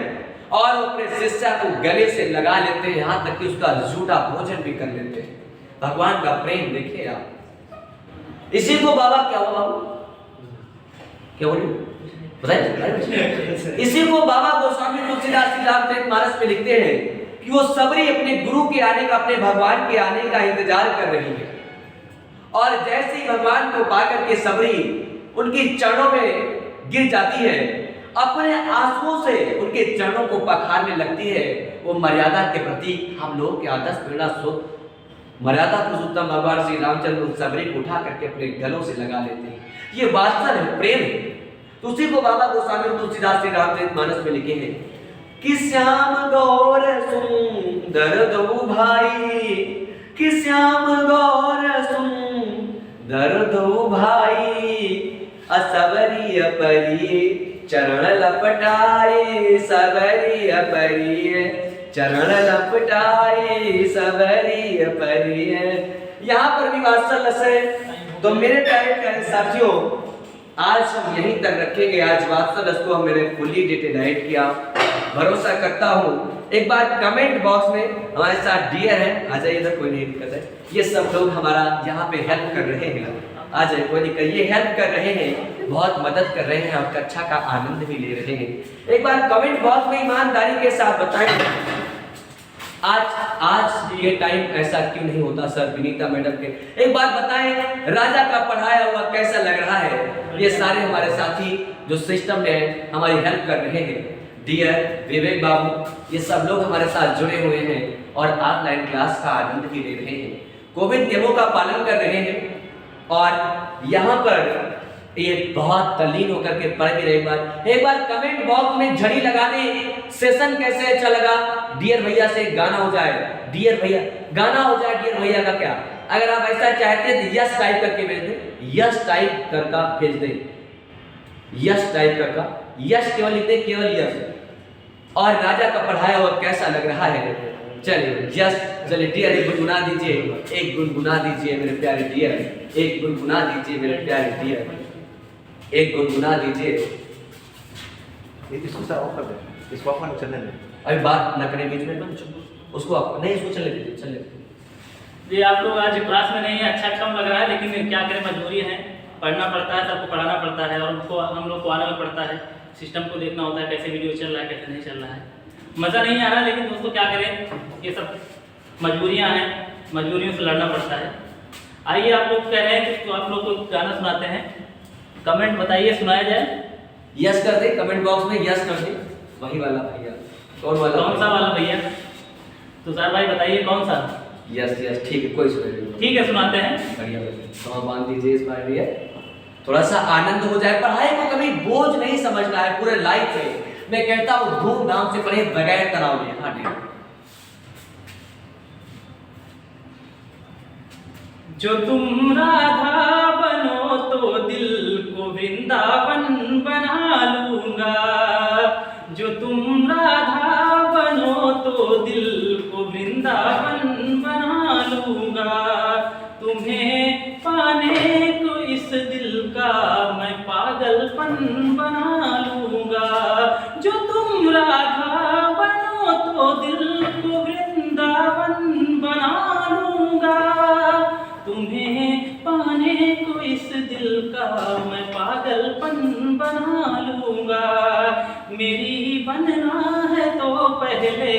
और अपने शिष्य को गले से लगा लेते हैं, यहाँ तक कि उसका झूठा भोजन भी कर लेते हैं। भगवान का प्रेम देखिए आप। इसी को बाबा क्या हुआ, क्या बोले बताइए। इसी को बाबा गोस्वामी तुलसीदास जी रामचरितमानस में लिखते हैं कि वो सबरी अपने गुरु के आने का, अपने भगवान के आने का इंतजार कर रही है। और जैसे ही भगवान को पाकर के सबरी उनके चरणों में गिर जाती है, अपने आंसुओं से उनके चरणों को पखारने लगती है। वो मर्यादा के प्रति हम लोग के आदर्श प्रेरणा स्रोत मर्यादा पुरुषोत्तम भगवान श्री रामचंद्र उस सबरी को उठा करके अपने गलों से लगा लेते हैं। ये वास्तव है, प्रेम है। तो उसी को बाबा गोस्वामी तुलसीदास जी रामचरितमानस में लिखे हैं कि श्याम गौर सुंदर दो भाई, कि श्याम गौर सुंदर दो भाई, असबरी अपरी चरण लपटाए, सबरी अपरी चरण लपटाए, सबरी अपरी। यहाँ पर भी वात्सल्य है। तो मेरे प्यारे साथियों, आज हम यहीं तक रखेंगे। आज वात्सल्य को मैंने फुल्ली डिटेलाइट किया, भरोसा करता हूँ। एक बार कमेंट बॉक्स में हमारे साथ डियर है, आ जाइए इधर, कोई नहीं दिक्कत है। ये सब लोग हमारा यहाँ पे हेल्प कर रहे हैं, आ जाइए, कोई दिक्कत। ये हेल्प कर रहे हैं, बहुत मदद कर रहे हैं और कक्षा का आनंद भी ले रहे हैं। एक बार कमेंट बॉक्स में ईमानदारी के साथ बताएं आज ये टाइम ऐसा क्यों नहीं होता सर, विनीता मैडम के एक बार बताएं, राजा का पढ़ाया हुआ कैसा लग रहा है। ये सारे हमारे साथी जो सिस्टम में हमारी हेल्प कर रहे हैं, डियर विवेक बाबू, ये सब लोग हमारे साथ जुड़े हुए हैं और ऑनलाइन क्लास का आनंद भी ले रहे हैं, कोविड नियमों का पालन कर रहे हैं और यहाँ पर ये बहुत तल्लीन होकर के पढ़ भी रहे। एक बार कमेंट बॉक्स में झड़ी लगा दे, सेशन कैसे अच्छा लगा। डियर भैया से गाना हो जाए, डियर भैया गाना हो जाए, डियर भैया का क्या। अगर आप ऐसा चाहते हैं तो यस टाइप करके भेज दें, यस टाइप करके भेज दें, यस टाइप करके, यस केवल लिखते, केवल यस। और राजा का पढ़ाया हुआ कैसा लग रहा है, चलिए यस, चलिए डियर एक गुनगुना दीजिए, एक गुनगुना दीजिए मेरे प्यारे डियर, एक गुनगुना दीजिए मेरे प्यारे डियर, एक गुनगुना दीजिए। इसको सर ऑफ कर दे, इसको ऑफ कर चलने दे। अभी बात न करें बीच में, उसको आप नहीं, इसको चलने दीजिए, चलने दीजिए। जी आप लोग आज क्लास में नहीं है, अच्छा कम लग रहा है, लेकिन क्या करें, मजबूरी है, पढ़ना पड़ता है, सबको पढ़ाना पड़ता है और उनको हम लोग को आना भी पड़ता है, सिस्टम को देखना होता है, कैसे वीडियो चल रहा है, कैसे नहीं चल रहा है। मज़ा नहीं आ रहा, लेकिन दोस्तों क्या करें, ये सब मजबूरियाँ हैं, मजबूरियों से लड़ना पड़ता है। आइए आप लोग कह रहे हैं कि तो आप लोग को गाना सुनाते हैं, कमेंट बताइए, सुनाया जाए। यस कर दे, कमेंट बॉक्स में यस कर दे। वही वाला भैया, कौन वाला, कौन सा वाला भैया, तुषार भाई बताइए कौन सा। यस यस, ठीक है, कोई सुनाइए, ठीक है सुनाते हैं। बढ़िया बढ़िया, तो बांध दीजिए इस बार भैया, थोड़ा सा आनंद हो जाए। पढ़ाई को कभी बोझ नहीं समझना है, पूरे लाइफ में मैं कहता हूँ धूमधाम से पढ़े, बगैर तनाव लिए। हाँ ठीक। जो तुम राधा बनो तो दिल को वृंदावन बना लूंगा, जो तुम राधा बनो तो दिल को वृंदावन बना लूंगा, तुम्हें पाने को इस दिल का मैं पागलपन बना लूंगा, जो तुम राधा बनो तो दिल को वृंदावन बना लूंगा, तुम्हें पाने को इस दिल का मैं पागलपन बना लूंगा। मेरी बनना है तो पहले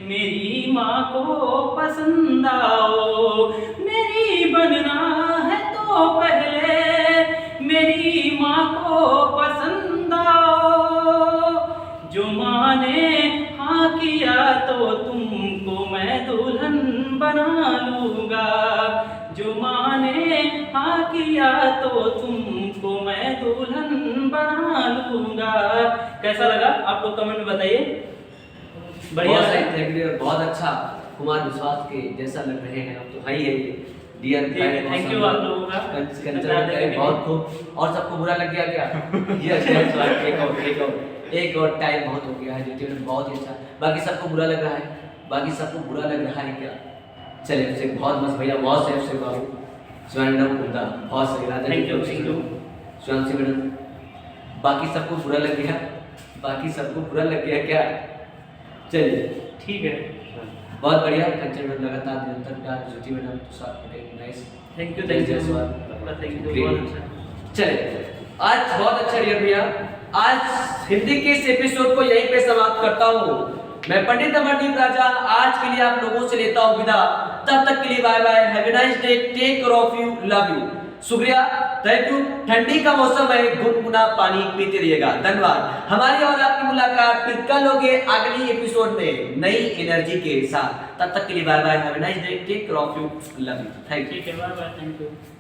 मेरी माँ को पसंद आओ, मेरी बनना है तो पहले मेरी माँ को पसंद आओ, जो माँ ने हाँ किया तो तुमको मैं दुल्हन बना दिया तो तुमको मैं दुल्हन बना लूंगा। कैसा लगा आपको कमेंट में बताइए। बढ़िया बहुत लगा? सही, थैंक यू, बहुत अच्छा। कुमार विश्वास के जैसा लग रहे हैं, अब तो है ही है ये। डियर थैंक यू आप लोगों का। बहुत खूब। और सबको बुरा लग गया क्या? यस यस, एक और टाइम बहुत हो गया है, डिटेल बहुत ही अच्छा। बाकी सबको बुरा लग रहा है, बाकी सबको बुरा लग रहा है क्या? चलिए उसे बहुत मस्त भैया, बहुत सेफ से बाबू स्वर्ण कुंदा, बहुत सही राधा। थैंक यू स्वयं से मैडम, बाकी सबको बुरा लग गया, बाकी सबको बुरा लग गया क्या? चलिए ठीक है, बहुत बढ़िया। कंचन में लगातार निरंतर प्यार, Jyoti madam, Tushar Patel, nice. Thank you thank you बहुत अच्छा। चलिए आज बहुत अच्छा रिया भैया, आज हिंदी के इस एपिसोड को यहीं पे समाप्त करता हूँ। मैं पंडित अमरदीप राजा आज के लिए आप लोगों से लेता हूँ विदा। तब तक के लिए bye bye, have a nice day, take care of you, love you, शुक्रिया, थैंक यू। ठंडी का मौसम है, गुनगुना पानी पीते रहिएगा। धन्यवाद। हमारी और आपकी मुलाकात फिर कल होगी अगली एपिसोड में नई एनर्जी के साथ। तब तक के लिए bye bye, have a nice day, take care of you, love you, thank you. ठीक है, बाय बाय, थैंक यू।